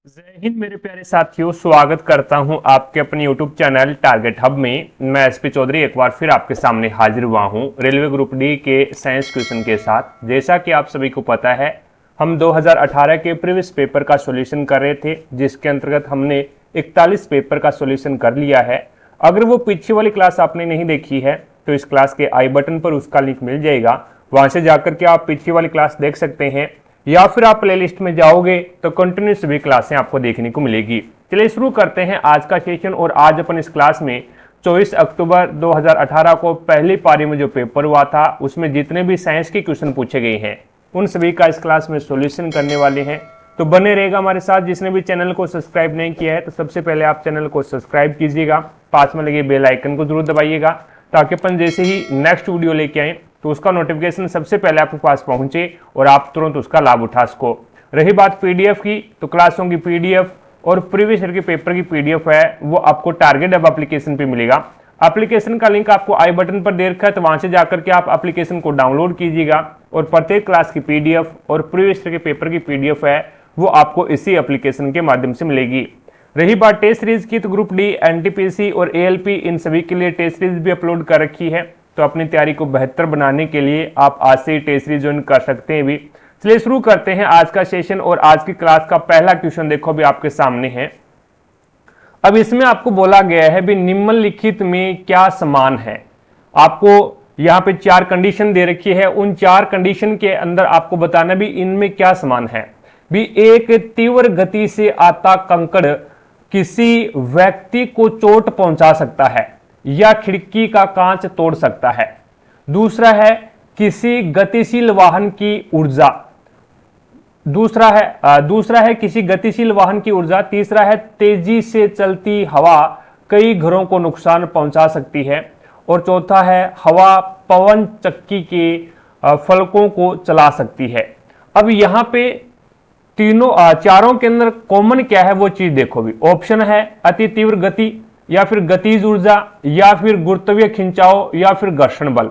जय हिंद मेरे प्यारे साथियों, स्वागत करता हूं आपके अपने YouTube चैनल टारगेट हब में। मैं एसपी चौधरी एक बार फिर आपके सामने हाजिर हुआ हूं रेलवे ग्रुप डी के साइंस क्वेश्चन के साथ। जैसा कि आप सभी को पता है, हम 2018 के प्रीवियस पेपर का सॉल्यूशन कर रहे थे, जिसके अंतर्गत हमने 41 पेपर का सॉल्यूशन कर लिया है। अगर वो पीछे वाली क्लास आपने नहीं देखी है तो इस क्लास के आई बटन पर उसका लिंक मिल जाएगा, वहां से जाकर के आप पीछे वाली क्लास देख सकते हैं, या फिर आप प्लेलिस्ट में जाओगे तो कंटिन्यूस भी क्लासें आपको देखने को मिलेगी। चलिए शुरू करते हैं आज का सेशन। और आज अपन इस क्लास में 24 अक्टूबर 2018 को पहली पारी में जो पेपर हुआ था उसमें जितने भी साइंस के क्वेश्चन पूछे गए हैं उन सभी का इस क्लास में सॉल्यूशन करने वाले हैं। तो बने रहेगा हमारे साथ। जिसने भी चैनल को सब्सक्राइब नहीं किया है तो सबसे पहले आप चैनल को सब्सक्राइब कीजिएगा, पास में लगे बेल आइकन को जरूर दबाइएगा, ताकि अपन जैसे ही नेक्स्ट वीडियो लेके आए तो उसका नोटिफिकेशन सबसे पहले आपके पास पहुंचे और आप तुरंत उसका लाभ उठा सको। रही बात पीडीएफ की, तो क्लासों की पीडीएफ और प्रीवियस ईयर के पेपर की पीडीएफ है वो आपको टारगेट हब एप्लीकेशन पे मिलेगा। एप्लीकेशन का लिंक आपको आई बटन पर दे रखा है, तो वहां से जाकर के आप एप्लीकेशन को डाउनलोड कीजिएगा और प्रत्येक क्लास की पीडीएफ और प्रीवियस ईयर के पेपर की पीडीएफ है वो आपको इसी एप्लीकेशन के माध्यम से मिलेगी। रही बात टेस्ट सीरीज की, तो ग्रुप डी, एनटीपीसी और एएलपी इन सभी के लिए टेस्ट सीरीज भी अपलोड कर रखी है। तो अपनी तैयारी को बेहतर बनाने के लिए आप आज से ही टेस्ट सीरीज ज्वाइन कर सकते हैं भी। चलिए शुरू करते हैं आज का सेशन। और आज की क्लास का पहला क्वेश्चन देखो भी आपके सामने है। अब इसमें आपको बोला गया है भी निम्नलिखित में क्या समान है। आपको यहाँ पे 4 कंडीशन दे रखी है, उन 4 कंडीशन के अंदर आपको बताना भी इनमें क्या समान है। भी एक तीव्र गति से आता कंकड़ किसी व्यक्ति को चोट पहुंचा सकता है या खिड़की का कांच तोड़ सकता है। दूसरा है किसी गतिशील वाहन की ऊर्जा, दूसरा है किसी गतिशील वाहन की ऊर्जा। तीसरा है तेजी से चलती हवा कई घरों को नुकसान पहुंचा सकती है। और चौथा है हवा पवन चक्की के फलकों को चला सकती है। अब यहां पे चारों के अंदर कॉमन क्या है वो चीज देखो भी। ऑप्शन है अति तीव्र गति, या फिर गतिज ऊर्जा, या फिर गुरुत्वीय खिंचाव, या फिर घर्षण बल।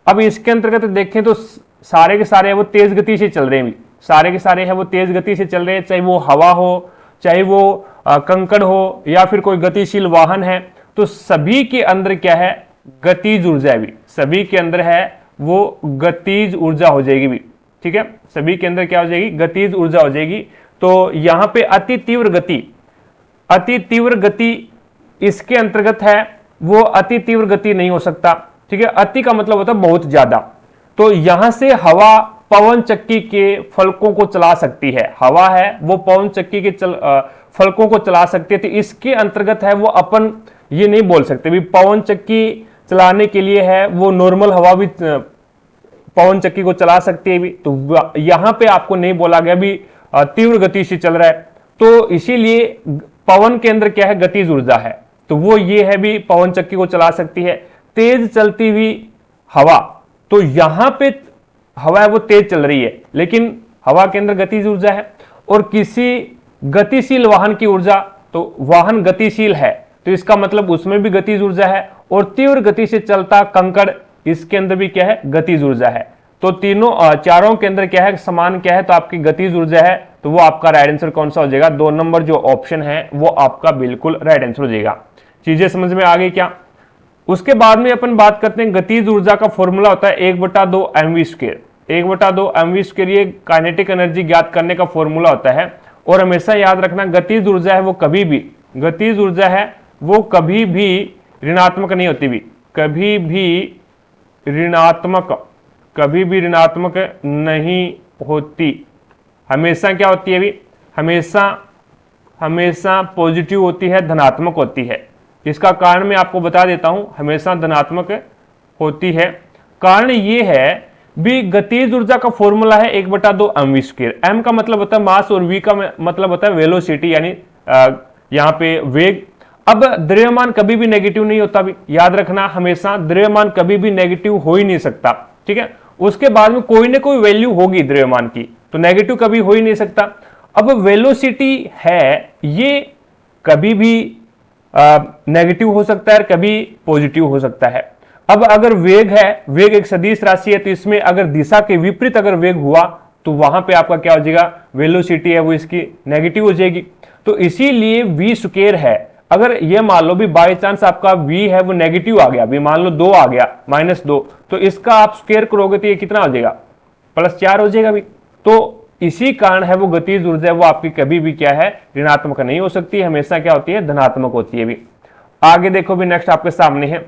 अब इसके अंतर्गत देखें तो सारे के सारे है वो तेज गति से चल रहे हैं, सारे के सारे है वो तेज गति से चल रहे हैं, चाहे वो हवा हो, चाहे वो कंकड़ हो, या फिर कोई गतिशील वाहन है। तो सभी के अंदर क्या है, गतिज ऊर्जा भी, सभी के अंदर है वो गतिज ऊर्जा हो जाएगी भी। ठीक है, सभी के अंदर क्या हो जाएगी, गतिज ऊर्जा हो जाएगी। तो यहां पे अति तीव्र गति इसके अंतर्गत है वो अति तीव्र गति नहीं हो सकता। ठीक है, अति का मतलब होता है बहुत ज्यादा। तो यहां से हवा पवन चक्की के फलकों को चला सकती है, हवा है वो पवन चक्की के फलकों को चला सकती है। तो इसके अंतर्गत है वो अपन ये नहीं बोल सकते भी पवन चक्की चलाने के लिए है वो नॉर्मल हवा भी पवन चक्की को चला सकती है भी। तो यहां पे आपको नहीं बोला गया भी तीव्र गति से चल रहा है, तो इसीलिए पवन के अंदर क्या है, गतिज ऊर्जा है, तो वो ये है भी पवन चक्की को चला सकती है। तेज चलती हुई हवा, तो यहां पे हवा है वो तेज चल रही है लेकिन हवा के अंदर गतिज ऊर्जा है। और किसी गतिशील वाहन की ऊर्जा, तो वाहन गतिशील है तो इसका मतलब उसमें भी गतिज ऊर्जा है। और तीव्र गति से चलता कंकड़, इसके अंदर भी क्या है, गतिज ऊर्जा है। तो चारों के अंदर क्या है, समान क्या है, तो आपकी गतिज ऊर्जा है। तो वो आपका राइट आंसर कौन सा हो जाएगा, 2 नंबर जो ऑप्शन है वो आपका बिल्कुल राइट आंसर हो जाएगा। चीजें समझ में आ गई क्या। उसके बाद में अपन बात करते हैं गतिज ऊर्जा का फॉर्मूला होता है 1/2 mv²। 1/2 mv², ये काइनेटिक एनर्जी ज्ञात करने का फॉर्मूला होता है। और हमेशा याद रखना गतिज ऊर्जा है वो कभी भी, गतिज ऊर्जा है वो कभी भी ऋणात्मक नहीं होती भी, कभी भी ऋणात्मक नहीं होती। हमेशा क्या होती है भी, हमेशा पॉजिटिव होती है, धनात्मक होती है। इसका कारण मैं आपको बता देता हूं, हमेशा धनात्मक होती है। कारण ये है भी गतिज ऊर्जा का फॉर्मूला है 1/2 mv²। m का मतलब होता है मास और v का मतलब होता है वेलोसिटी, यानी यहां पे वेग। अब द्रव्यमान कभी भी नेगेटिव नहीं होता भी, याद रखना, हमेशा द्रव्यमान कभी भी नेगेटिव हो ही नहीं सकता। ठीक है, उसके बाद में कोई ना कोई वैल्यू होगी द्रव्यमान की, तो नेगेटिव कभी हो ही नहीं सकता। अब वेलोसिटी है ये कभी भी नेगेटिव हो सकता है, कभी पॉजिटिव हो सकता है। अब अगर वेग है, वेग एक सदिश राशि है, तो इसमें अगर दिशा के विपरीत अगर वेग हुआ तो वहां पे आपका क्या हो जाएगा, वेलोसिटी है वो इसकी नेगेटिव हो जाएगी। तो इसीलिए v स्क्वायर है, अगर ये मान लो भी बाई चांस आपका v है वो नेगेटिव आ गया, भी मान लो 2 आ गया -2, तो इसका आप स्क्वायर करोगे तो ये कितना हो जाएगा, +4 हो जाएगा भी। तो इसी कारण है वो गतिज ऊर्जा वो आपकी कभी भी क्या है, ऋणात्मक नहीं हो सकती, हमेशा क्या होती है, धनात्मक होती है भी। आगे देखो भी नेक्स्ट आपके सामने है,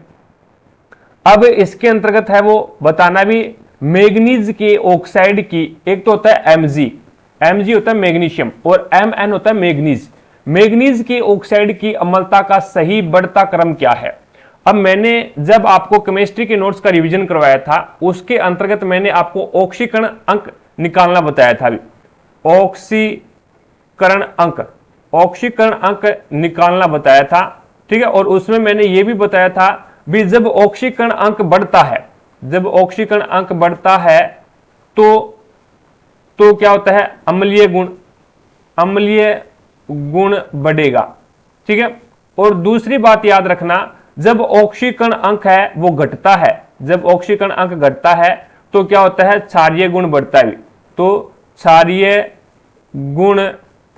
अब इसके अंतर्गत है वो बताना भी मैग्नीज के ऑक्साइड की, एक तो होता है Mg होता है मैग्नीशियम और Mn होता है मैग्नीज। मैग्नीज के ऑक्साइड की अम्लता का सही बढ़ता क्रम क्या है। अब मैंने जब आपको केमिस्ट्री के नोट्स का रिवीजन करवाया था उसके अंतर्गत मैंने आपको ऑक्सीकरण अंक निकालना बताया था, ऑक्सीकरण अंक निकालना बताया था, ठीक है। और उसमें मैंने यह भी बताया था भी जब ऑक्सीकरण अंक बढ़ता है, तो क्या होता है, अम्लीय गुण बढ़ेगा, ठीक है। और दूसरी बात याद रखना, जब ऑक्सीकरण अंक है वो घटता है, तो क्या होता है, क्षारीय गुण बढ़ता है, तो क्षारीय गुण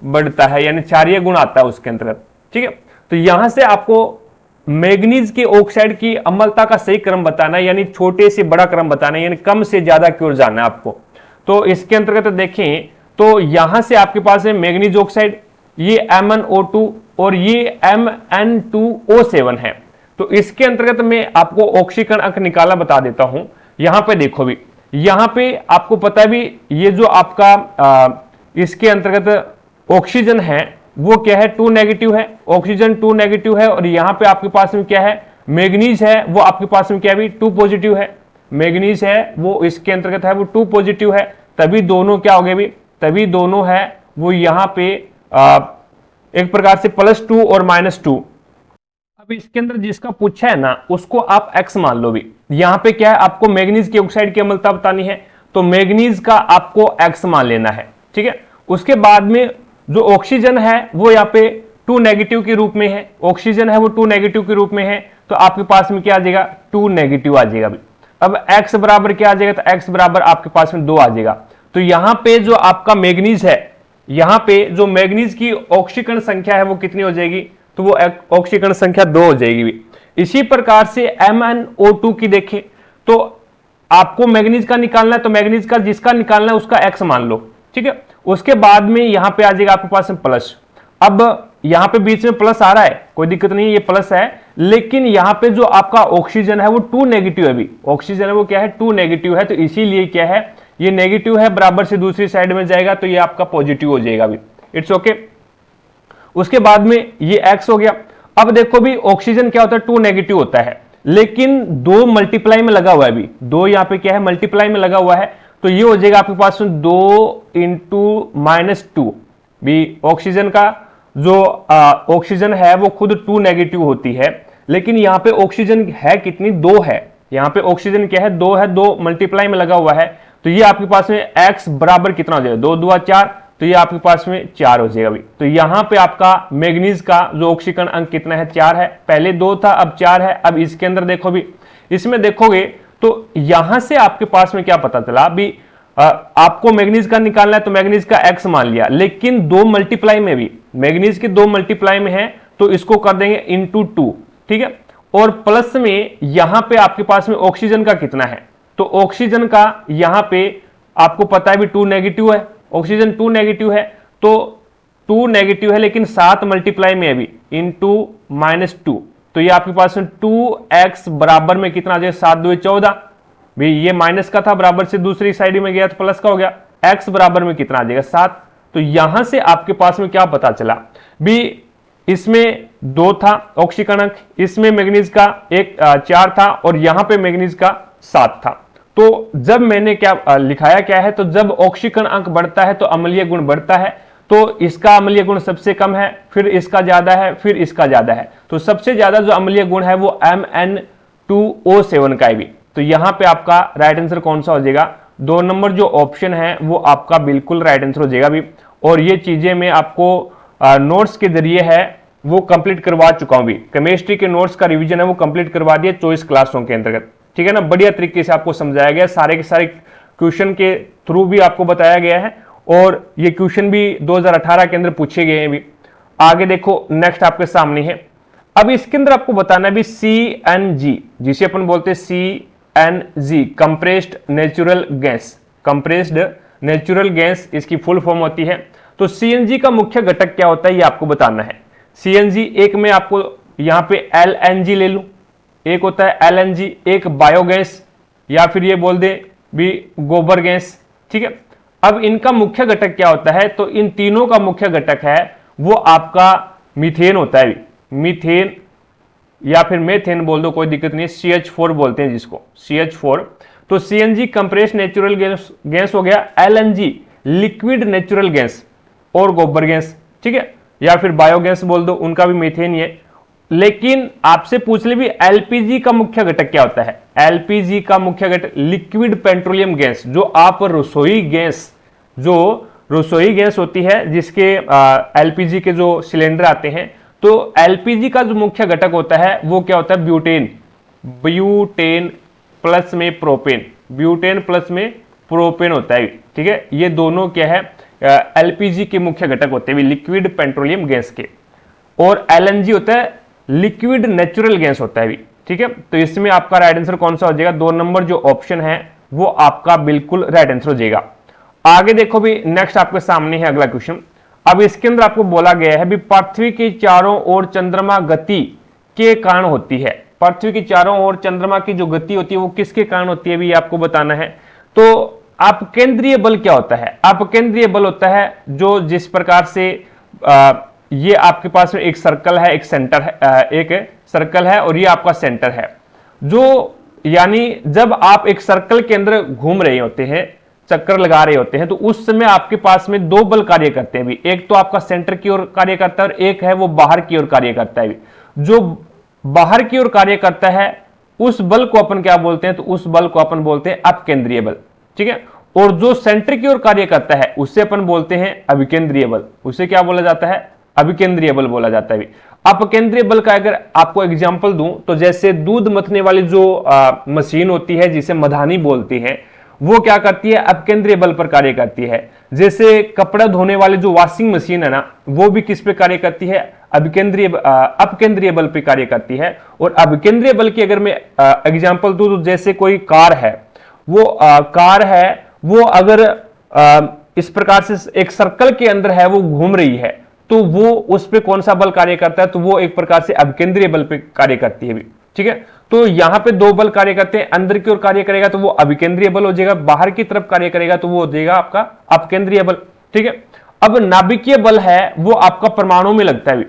बढ़ता है, यानी क्षारीय गुण आता है उसके अंतर्गत, ठीक है। तो यहां से आपको मैग्नीज के ऑक्साइड की अम्लता का सही क्रम बताना है, यानी छोटे से बड़ा क्रम बताना है, यानी कम से ज्यादा की ओर जाना है आपको। तो इसके अंतर्गत देखें तो यहां से आपके पास है मैग्नीज ऑक्साइड, ये MnO2 और ये Mn2O7 है। तो इसके अंतर्गत मैं आपको ऑक्सीकरण अंक निकालना बता देता हूं। यहां पे देखो भी, यहां पे आपको पता है भी ये जो आपका इसके अंतर्गत ऑक्सीजन है वो क्या है, 2 नेगेटिव है, ऑक्सीजन 2 नेगेटिव है। और यहां पे आपके पास में क्या है, मैग्नीज है वो आपके पास में क्या है भी 2 पॉजिटिव है, मैग्नीज है वो इसके अंतर्गत है वो 2 पॉजिटिव है, तभी दोनों क्या हो गए भी, तभी दोनों है वो यहां पे एक प्रकार से +2 और -2। अब इसके अंदर जिसका पूछा है ना उसको आप x मान लो भी, यहां पे क्या है, आपको मैग्नीज के ऑक्साइड की अम्लता बतानी है, तो मैग्नीज का आपको x मान लेना है, ठीक है। उसके बाद में जो ऑक्सीजन है वो यहाँ पे 2 नेगेटिव के रूप में है, ऑक्सीजन है वो 2 नेगेटिव के रूप में है, तो आपके पास में क्या आ जाएगा, 2 नेगेटिव आ जाएगा भी। अब x बराबर क्या आ जाएगा, तो x बराबर आपके पास में 2 आ जाएगा। तो यहां पे जो आपका मैग्नीज है, यहां पे जो मैग्नीज की ऑक्सीकरण संख्या है वो कितनी हो जाएगी, तो वो ऑक्सीकरण संख्या 2 हो जाएगी भी। इसी प्रकार से MnO2 की देखें तो आपको मैग्नीज का निकालना है, तो मैग्नीज का जिसका निकालना है उसका x मान लो, ठीक है। उसके बाद में यहां पे आ जाएगा आपके पास में प्लस। अब यहां पे बीच में प्लस आ रहा है, कोई दिक्कत नहीं है, ये प्लस है, लेकिन यहां पे जो आपका ऑक्सीजन है वो 2 नेगेटिव है भी, ऑक्सीजन है वो क्या है 2 नेगेटिव है, तो इसीलिए क्या है ये नेगेटिव है, बराबर से दूसरी साइड में जाएगा तो ये आपका पॉजिटिव हो जाएगा भी, इट्स ओके। उसके बाद में ये x हो गया। अब देखो भी ऑक्सीजन क्या होता है 2 नेगेटिव होता है, लेकिन 2 मल्टीप्लाई में लगा हुआ है भी, 2 यहां पे क्या है मल्टीप्लाई में लगा हुआ है, तो ये हो जाएगा आपके पास 2 × -2 भी। ऑक्सीजन का जो ऑक्सीजन है वो खुद 2 नेगेटिव होती है, लेकिन यहां पे ऑक्सीजन है कितनी, 2 है, यहां पे ऑक्सीजन क्या है 2 है, 2 मल्टीप्लाई में लगा हुआ है, तो ये आपके पास में x बराबर कितना हो जाएगा, 2 × 2 = 4, तो ये आपके पास में 4 हो जाएगा भी। तो यहां पे आपका मैग्नीज का जो ऑक्सीकरण अंक कितना है, 4 है, पहले 2 था अब 4 है। अब इसके अंदर देखो भी, इसमें देखोगे तो यहां से आपके पास में क्या पता चला भी, आपको मैग्नीज का निकालना है तो मैग्नीज का x मान लिया, लेकिन 2 मल्टीप्लाई में भी, मैग्नीज के 2 मल्टीप्लाई में है तो इसको कर देंगे × 2, ठीक है। और प्लस में यहां पे आपके पास में ऑक्सीजन का कितना है, तो ऑक्सीजन का यहां पे आपको पता है भी 2 नेगेटिव है, ऑक्सीजन 2 नेगेटिव है, तो 2 नेगेटिव है लेकिन 7 मल्टीप्लाई में है भी, × -2, तो ये आपके पास में 2x बराबर में कितना आ जाएगा, 7 × 2 = 14 भी, ये माइनस का था बराबर से दूसरी साइड में गया तो प्लस का हो गया, x बराबर में कितना आ जाएगा, 7। तो यहां से आपके पास में क्या पता चला भी, इसमें 2 था ऑक्सीकरण अंक, इसमें मैग्नीज का 4 था और यहां पे मैग्नीज का 7 था। तो जब मैंने क्या लिखाया क्या है, तो जब ऑक्सीकरण अंक बढ़ता है तो अम्लीय गुण बढ़ता है, तो इसका अम्लीय गुण सबसे कम है, फिर इसका ज्यादा है, फिर इसका ज्यादा है, तो सबसे ज्यादा जो अम्लीय गुण है वो Mn2O7 का है भी। तो यहां पे आपका राइट आंसर कौन सा हो जाएगा, 2 नंबर जो ऑप्शन है वो आपका बिल्कुल राइट आंसर हो जाएगा भी। और ये चीजें मैं आपको नोट्स के जरिए है वो कंप्लीट करवा चुका हूं भी, केमिस्ट्री के नोट्स का रिवीजन है वो कंप्लीट करवा दिया 24 क्लासों के अंतर्गत, ठीक है ना। बढ़िया तरीके से आपको समझाया गया, सारे के सारे क्वेश्चन के थ्रू भी आपको बताया गया है, और ये क्वेश्चन भी 2018 के अंदर पूछे गए हैं भी। आगे देखो नेक्स्ट आपके सामने है, अब इसके अंदर आपको बताना है भी CNG, जिसे अपन बोलते हैं CNG, compressed natural gas, compressed natural gas इसकी फुल फॉर्म होती है। तो CNG का मुख्य घटक क्या होता है ये आपको बताना है। CNG एक में आपको यहां पे LNG ले लूं, एक होता है LNG, एक बायोगैस या फिर ये बोल दे भी गोबर गैस, ठीक है। अब इनका मुख्य घटक क्या होता है, तो इन तीनों का मुख्य घटक है वो आपका मीथेन होता है, मीथेन या फिर मेथेन बोल दो, कोई दिक्कत नहीं, CH4 बोलते हैं जिसको, CH4। तो CNG कंप्रेस्ड नेचुरल गैस हो गया, LNG लिक्विड नेचुरल गैस और गोबर गैस, ठीक है, या फिर बायोगैस बोल दो, उनका भी मीथेन ही है। लेकिन आपसे पूछ ले भी LPG का मुख्य घटक क्या होता है। LPG का मुख्य घटक लिक्विड पेट्रोलियम गैस, जो आप रसोई गैस, जो रसोई गैस होती है जिसके LPG के जो सिलेंडर आते हैं, तो LPG का जो मुख्य घटक होता है वो क्या होता है, ब्यूटेन, ब्यूटेन प्लस में प्रोपेन, ब्यूटेन प्लस में प्रोपेन होता है, ठीक है। ये दोनों क्या है, LPG के मुख्य घटक होते हैं लिक्विड पेट्रोलियम गैस के। और LNG होता है लिक्विड नेचुरल गैस होता है, ठीक है। तो इसमें आपका राइट आंसर कौन सा हो जाएगा, 2 नंबर जो ऑप्शन है वो आपका बिल्कुल राइट आंसर हो जाएगा। आगे देखो भी नेक्स्ट आपके सामने है अगला क्वेश्चन। अब इसके अंदर आपको बोला गया है भी पृथ्वी के चारों ओर चंद्रमा गति के कारण होती है। पृथ्वी के चारों ओर चंद्रमा की जो गति होती है वो किसके कारण होती है भी आपको बताना है। तो अपकेंद्रीय बल क्या होता है, अपकेंद्रीय बल होता है जो जिस प्रकार से ये आपके पास में एक सर्कल है, एक सेंटर है, एक सर्कल है और ये आपका सेंटर है, जो यानी जब आप एक सर्कल के अंदर घूम रहे होते हैं, चक्कर लगा रहे होते हैं, तो उस समय आपके पास में 2 बल कार्य करते हैं भी, एक तो आपका सेंटर की ओर कार्य करता है और एक है वो बाहर की ओर कार्य करता है भी। जो बाहर की ओर कार्य करता है उस बल को अपन क्या बोलते हैं, तो उस बल को अपन बोलते हैं अपकेंद्रीय बल, ठीक है। और जो सेंटर की ओर कार्य करता है उससे अपन बोलते हैं अभिकेंद्रीय बल, उसे क्या बोला जाता है, अभिकेंद्रीय बल बोला जाता है। अपकेंद्रीय बल का अगर आपको एग्जांपल दूं तो जैसे दूध मथने वाली जो मशीन होती है जिसे मधानी बोलती है, वो क्या करती है, अपकेंद्रीय बल पर कार्य करती है। जैसे कपड़ा धोने वाली जो वॉशिंग मशीन है ना, वो भी किस पे कार्य करती है, अपकेंद्रीय बल पे कार्य करती है। और अभिकेंद्रीय बल की अगर मैं एग्जांपल दूं तो जैसे कोई कार है, वो कार है वो अगर इस प्रकार से एक सर्कल के अंदर है, वो घूम रही है, तो वो उस पे कौन सा बल कार्य करता है, तो वो एक प्रकार से अभिकेंद्रीय बल पे कार्य करती है, ठीक है। तो यहां पे 2 बल कार्य करते हैं, अंदर की ओर कार्य करेगा तो वो अभिकेंद्रीय बल हो जाएगा, बाहर की तरफ कार्य करेगा तो वो हो जाएगा आपका अपकेंद्रीय बल, ठीक है। अब नाभिकीय बल है वो आपका परमाणु में लगता है,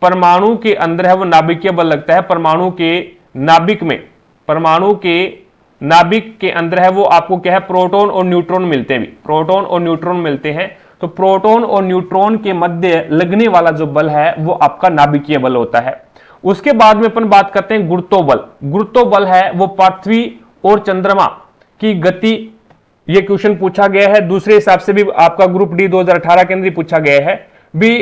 परमाणु के अंदर है वो नाभिकीय बल लगता है, परमाणु के नाभिक में, परमाणु के नाभिक के अंदर है वो आपको क्या है, प्रोटॉन और न्यूट्रॉन मिलते हैं, प्रोटॉन और न्यूट्रॉन मिलते हैं। तो प्रोटॉन और न्यूट्रॉन के मध्य लगने वाला जो बल है वो आपका नाभिकीय बल होता है। उसके बाद में अपन बात करते हैं गुरुत्वबल। गुरुत्वबल है वो पृथ्वी और चंद्रमा की गति, ये क्वेश्चन पूछा गया है, दूसरे हिसाब से भी आपका ग्रुप डी 2018 के अंदर पूछा गया है भी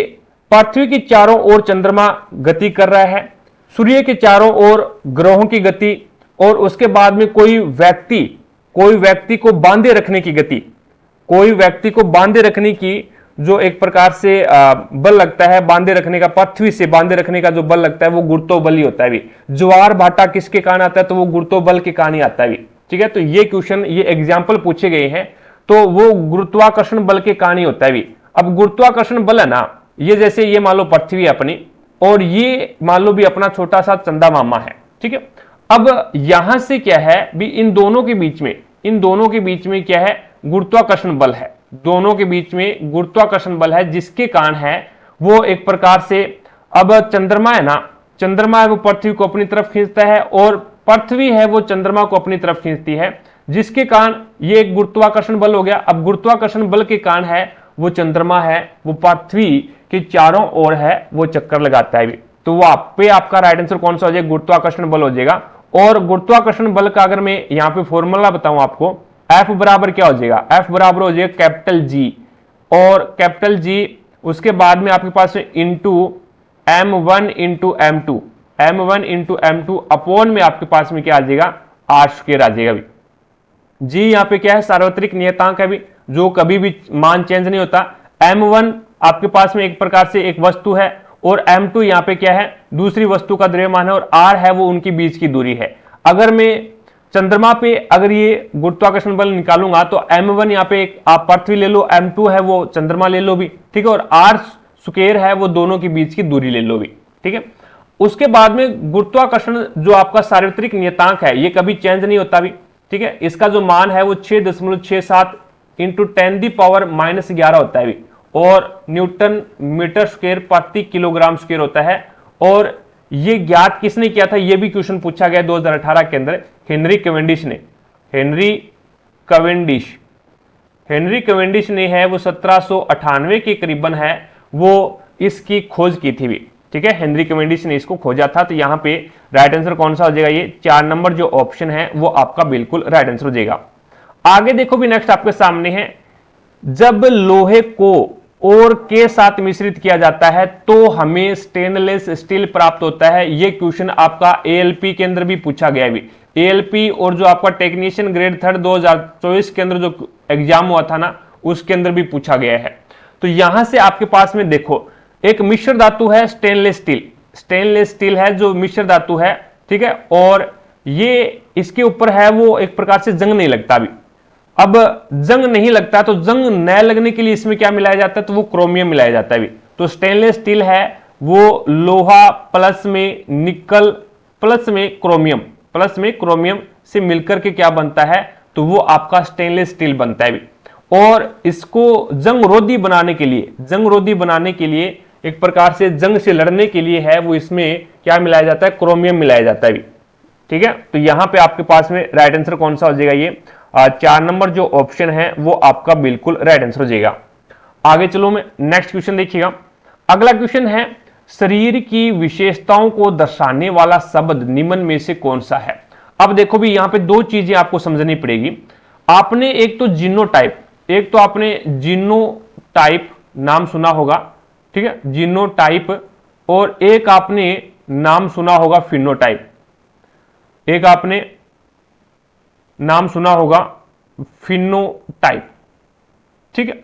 पृथ्वी की चारों ओर चंद्रमा गति कर रहा है, सूर्य के चारों ओर ग्रहों की गति, और उसके बाद में कोई व्यक्ति को बांधे रखने की गति, कोई व्यक्ति को बांधे रखने की जो एक प्रकार से बल लगता है, बांधे रखने का, पृथ्वी से बांधे रखने का जो बल लगता है वो गुरुत्वबल ही होता है भी। ज्वार भाटा किसके कारण आता है, तो वो गुरुत्वबल के कारण ही आता है भी, ठीक है। तो ये क्वेश्चन, ये एग्जाम्पल पूछे गए हैं तो वो गुरुत्वाकर्षण बल के कारण ही होता है भी। अब गुरुत्वाकर्षण बल है ना, ये जैसे ये मान लो पृथ्वी है अपनी, और ये मान लो भी अपना छोटा सा चंदा मामा है, ठीक है। अब यहां से क्या है भी, इन दोनों के बीच में क्या है, गुरुत्वाकर्षण बल है, दोनों के बीच में गुरुत्वाकर्षण बल है, जिसके कारण है वो एक प्रकार से, अब चंद्रमा है ना, चंद्रमा है वो पृथ्वी को अपनी तरफ खींचता है और पृथ्वी है वो चंद्रमा को अपनी तरफ खींचती है, जिसके कारण ये एक गुरुत्वाकर्षण बल हो गया। अब गुरुत्वाकर्षण बल के कारण है वो चंद्रमा है वो पृथ्वी के चारों ओर है वो चक्कर लगाता है, तो वो आपका राइट आंसर कौन सा हो जाएगा, गुरुत्वाकर्षण बल हो जाएगा। और गुरुत्वाकर्षण बल का अगर मैं यहां पे फॉर्मूला बताऊं आपको, F बराबर क्या हो जाएगा, F बराबर हो जाएगा कैपिटल G, और कैपिटल G उसके बाद में आपके पास into M1 into M2, M1 into M2 upon में आपके पास में क्या आ जाएगा, R² आ जाएगा भी। G यहाँ पे क्या है, सार्वत्रिक नियतांक है भी, जो कभी भी मान चेंज नहीं होता। m1 आपके पास में एक प्रकार से एक वस्तु है और m2 यहाँ पे क्या है, दूसरी वस्तु का द्रव्यमान है, और r है वो उनकी बीच की दूरी है। अगर मैं चंद्रमा पे अगर ये गुरुत्वाकर्षण बल निकालूंगा तो m1 यहाँ पे एक आप पृथ्वी ले लो, m2 है वो चंद्रमा ले लो भी, ठीक है, और r स्क्वायर है वो दोनों के बीच की दूरी ले लो भी, ठीक है। उसके बाद में गुरुत्वाकर्षण जो आपका सार्वत्रिक नियतांक है ये कभी चेंज नहीं होता भी, ठीक है। इसका जो मान है वो 6.67 इंटू 10⁻⁻11 होता है भी, और न्यूटन मीटर स्क्वायर प्रति किलोग्राम स्क्वायर होता है। और ये ज्ञात किसने किया था, ये भी क्वेश्चन पूछा गया 2018 के अंदर, हेनरी कैवेंडिश ने। हेनरी कैवेंडिश ने है वो 1798 के करीबन है वो इसकी खोज की थी भी, ठीक है। हेनरी कैवेंडिश ने इसको खोजा था। तो यहां पे राइट आंसर कौन सा हो जाएगा, ये 4 नंबर जो ऑप्शन है वो आपका बिल्कुल राइट आंसर हो जाएगा। आगे देखो भी नेक्स्ट आपके सामने है, जब लोहे को और के साथ मिश्रित किया जाता है तो हमें स्टेनलेस स्टील प्राप्त होता है। यह क्वेश्चन आपका एएलपी के अंदर भी पूछा गया है। एएलपी और जो आपका टेक्नीशियन ग्रेड 3 2024 के अंदर जो एग्जाम हुआ था ना, उसके अंदर भी पूछा गया है। तो यहां से आपके पास में देखो एक मिश्र धातु है स्टेनलेस स्टील है जो मिश्र धातु है, ठीक है, और ये इसके ऊपर है वो एक प्रकार से जंग नहीं लगता भी। अब जंग नहीं लगता तो जंग न लगने के लिए इसमें क्या मिलाया जाता है, तो वो क्रोमियम मिलाया जाता है भी। तो स्टेनलेस स्टील है वो लोहा प्लस में निकल प्लस में क्रोमियम से मिलकर के क्या बनता है, तो वो आपका स्टेनलेस स्टील बनता है भी। और इसको जंगरोधी बनाने के लिए एक प्रकार से जंग से लड़ने के लिए है वो इसमें क्या मिलाया जाता है, क्रोमियम मिलाया जाता है भी, ठीक है। तो यहां पे आपके पास में राइट आंसर कौन सा हो जाएगा, ये 4 नंबर जो ऑप्शन है वो आपका बिल्कुल राइट आंसर हो जाएगा। आगे चलो मैं नेक्स्ट क्वेश्चन देखिएगा। अगला क्वेश्चन है, शरीर की विशेषताओं को दर्शाने वाला शब्द निम्न में से कौन सा है। अब देखो भी यहां पे 2 चीजें आपको समझनी पड़ेगी। आपने एक तो जीनोटाइप नाम सुना होगा, ठीक है, जीनोटाइप, और एक आपने नाम सुना होगा फिनोटाइप। ठीक है।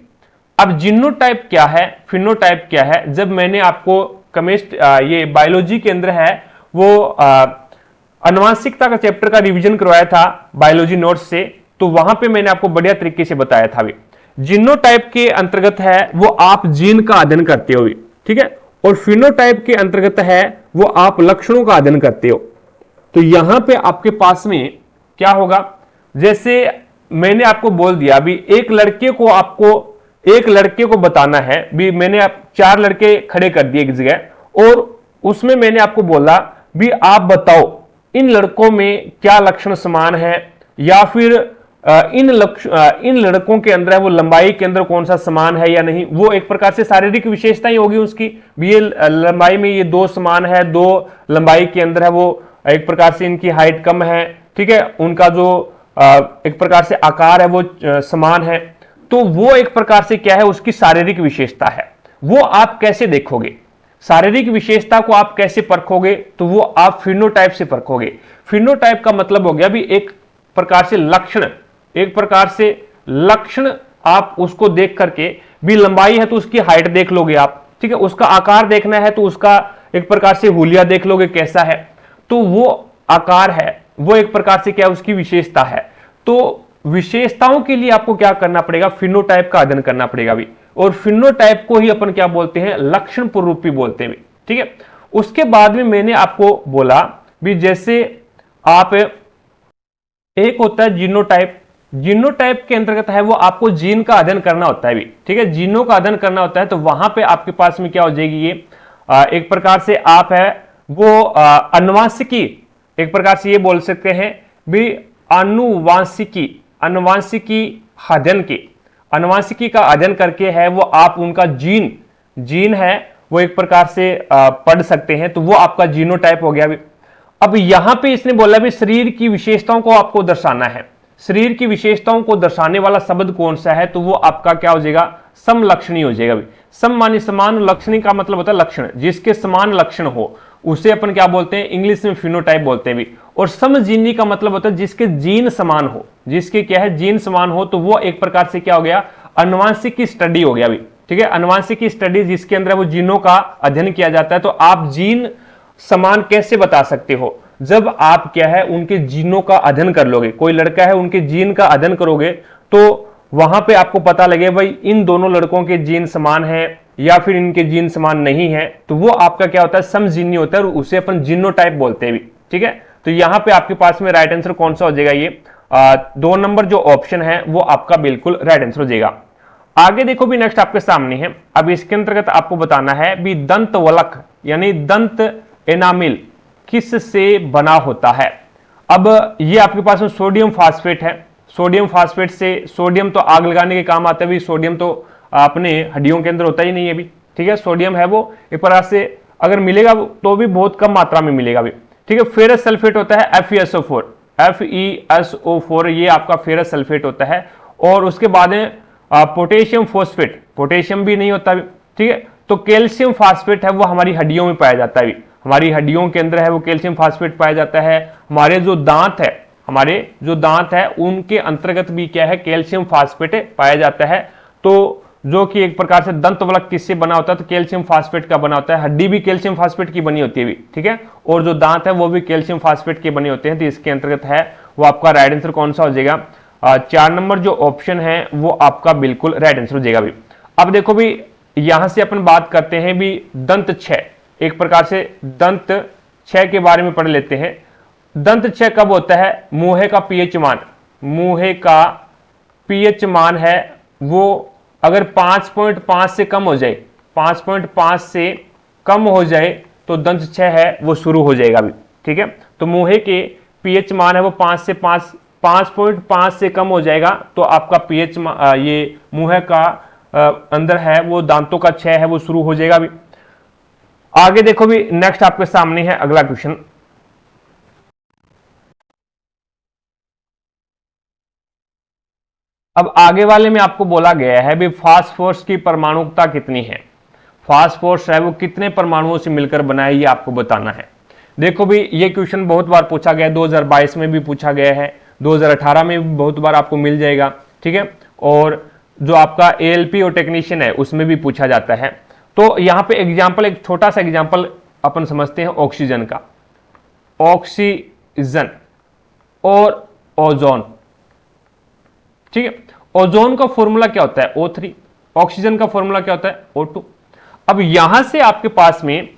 अब जीनोटाइप क्या है, फिनोटाइप क्या है, जब मैंने आपको ये बायोलॉजी के अंदर है वो आनुवंशिकता का चैप्टर का रिवीजन करवाया था बायोलॉजी नोट्स से, तो वहां पे मैंने आपको बढ़िया तरीके से बताया था भी। जीनोटाइप के अंतर्गत है वो आप जीन का अध्ययन करते हो, ठीक है, और फिनोटाइप के अंतर्गत है वो आप लक्षणों का अध्ययन करते हो। तो यहां पे आपके पास में क्या होगा, जैसे मैंने आपको बोल दिया अभी एक लड़के को बताना है भी, मैंने 4 लड़के खड़े कर दिए एक जगह और उसमें मैंने आपको बोला भी आप बताओ इन लड़कों में क्या लक्षण समान है, या फिर इन लड़कों के अंदर है वो लंबाई के अंदर कौन सा समान है या नहीं। वो एक प्रकार से शारीरिक विशेषता ही होगी उसकी भी, ये लंबाई में ये 2 समान है, 2 लंबाई के अंदर है वो एक प्रकार से इनकी हाइट कम है, ठीक है, उनका जो एक प्रकार से आकार है वो समान है। तो वो एक प्रकार से क्या है, उसकी शारीरिक विशेषता है। वो आप कैसे देखोगे, शारीरिक विशेषता को आप कैसे परखोगे, तो वो आप फिनोटाइप से परखोगे। फिनोटाइप का मतलब हो गया भी एक प्रकार से लक्षण, आप उसको देख करके भी, लंबाई है तो उसकी हाइट देख लोगे आप, ठीक है, उसका आकार देखना है तो उसका एक प्रकार से हुलिया देख लोगे कैसा है, तो वो आकार है, वो एक प्रकार से क्या उसकी विशेषता है। तो विशेषताओं के लिए आपको क्या करना पड़ेगा, फिनोटाइप का अध्ययन करना पड़ेगा भी, और फिनोटाइप को ही अपन क्या बोलते हैं, लक्षण प्ररूपी बोलते हैं, ठीक है। उसके बाद में मैंने आपको बोला भी, जैसे आप एक होता है जीनोटाइप के अंतर्गत है वो आपको जीन का अध्ययन करना होता है भी, ठीक है, जीनों का अध्ययन करना होता है। तो वहां पे आपके पास में क्या हो जाएगी, ये एक प्रकार से आप है वो अनुवांशिकी, एक प्रकार से ये बोल सकते हैं भी अनुवांशिकी का अध्ययन करके है वो आप उनका जीन है वो एक प्रकार से पढ़ सकते हैं, तो वो आपका जीनोटाइप हो गया भी। अब यहां पे इसने बोला भी शरीर की विशेषताओं को आपको दर्शाना है, शरीर की विशेषताओं को दर्शाने वाला शब्द कौन सा है, तो वो आपका क्या हो जाएगा, समलक्षणी हो जाएगा भी। सम माने समान, लक्षणी का मतलब होता है लक्षण, जिसके समान लक्षण हो उसे अपन क्या बोलते हैं, इंग्लिश में फिनोटाइप बोलते हैं भी। और समजीनी का मतलब होता है जिसके जीन समान हो, जिसके क्या है जीन समान हो, तो वो एक प्रकार से क्या हो गया, अनुवांशिक की स्टडी हो गया भी। ठीक है, अनुवांशिक की स्टडी जिसके अंदर वो जीनों का अध्ययन किया जाता है। तो आप जीन समान कैसे बता सकते हो, जब आप क्या है उनके जीनों का अध्ययन कर लोगे। कोई लड़का है उनके जीन का अध्ययन करोगे तो वहां पे आपको पता लगे भाई इन दोनों लड़कों के जीन समान है या फिर इनके जीन समान नहीं है, तो वो आपका क्या होता है, समजीनी होता है और उसे अपन जीनोटाइप बोलते हैं भी। ठीक है, तो यहां पे आपके पास में राइट आंसर कौन सा हो जाएगा, ये 2 नंबर जो ऑप्शन है वो आपका बिल्कुल राइट आंसर हो जाएगा। आगे देखो भी नेक्स्ट आपके सामने है। अब इसके अंतर्गत आपको बताना है भी दंत वलक यानी दंत एनामिल किस से बना होता है। अब ये आपके पास में सोडियम फास्फेट है। सोडियम फास्फेट से, सोडियम तो आग लगाने के काम आता है भी, सोडियम तो अपने हड्डियों के अंदर होता ही नहीं है भी। ठीक है, सोडियम है वो एक प्रकार से अगर मिलेगा तो भी बहुत कम मात्रा में मिलेगा भी। ठीक है, फेरस सल्फेट होता है FeSO4, FeSO4 ये आपका फेरस सल्फेट होता है। और उसके बाद में पोटेशियम फोस्फेट, पोटेशियम भी नहीं होता भी। ठीक है, तो कैल्शियम फास्फेट है वो हमारी हड्डियों में पाया जाता है भी, हमारी हड्डियों के अंदर है वो कैल्शियम फास्फेट पाया जाता है। हमारे जो दांत है, हमारे जो दांत है उनके अंतर्गत भी क्या है, कैल्शियम फास्फेट पाया जाता है। तो जो कि एक प्रकार से दंत वलक किससे बना होता है, तो कैल्शियम फास्फेट का बना होता है। हड्डी भी कैल्शियम फास्फेट की बनी होती है भी। ठीक है, और जो दांत है वो भी कैल्शियम फास्फेट के बने होते हैं। तो इसके अंतर्गत है वो आपका राइट आंसर कौन सा हो जाएगा, 4 नंबर जो ऑप्शन है वो आपका बिल्कुल राइट आंसर हो जाएगा भी। अब देखो भी यहां से अपन बात करते हैं भी दंत क्षय, एक प्रकार से दंत क्षय के बारे में पढ़ लेते हैं। दंत क्षय कब होता है, मुंह का पीएच मान, मुंह का पीएच मान है वो अगर 5.5 से कम हो जाए, 5.5 से कम हो जाए तो दंत क्षय है वो शुरू हो जाएगा भी। ठीक है, तो मुंह के पीएच मान है वो 5.5 से कम हो जाएगा तो आपका पीएच ये मुंह का अंदर है वो दांतों का क्षय है वो शुरू हो जाएगा भी। आगे देखो भी नेक्स्ट आपके सामने है अगला क्वेश्चन। अब आगे वाले में आपको बोला गया है भी फास्फोरस की परमाणुकता कितनी है, फास्फोरस है वो कितने परमाणुओं से मिलकर बना है ये आपको बताना है। देखो भी ये क्वेश्चन बहुत बार पूछा गया है, 2022 में भी पूछा गया है, 2018 में भी बहुत बार आपको मिल जाएगा। ठीक है, और जो आपका ALP और टेक्नीशियन है उसमें भी पूछा जाता है। तो यहां पे एग्जाम्पल, एक छोटा सा एग्जाम्पल अपन समझते हैं ऑक्सीजन का, ऑक्सीजन और ओजोन। ठीक है, ओजोन का फॉर्मूला क्या होता है O3, ऑक्सीजन का फॉर्मूला क्या होता है O2। अब यहां से आपके पास में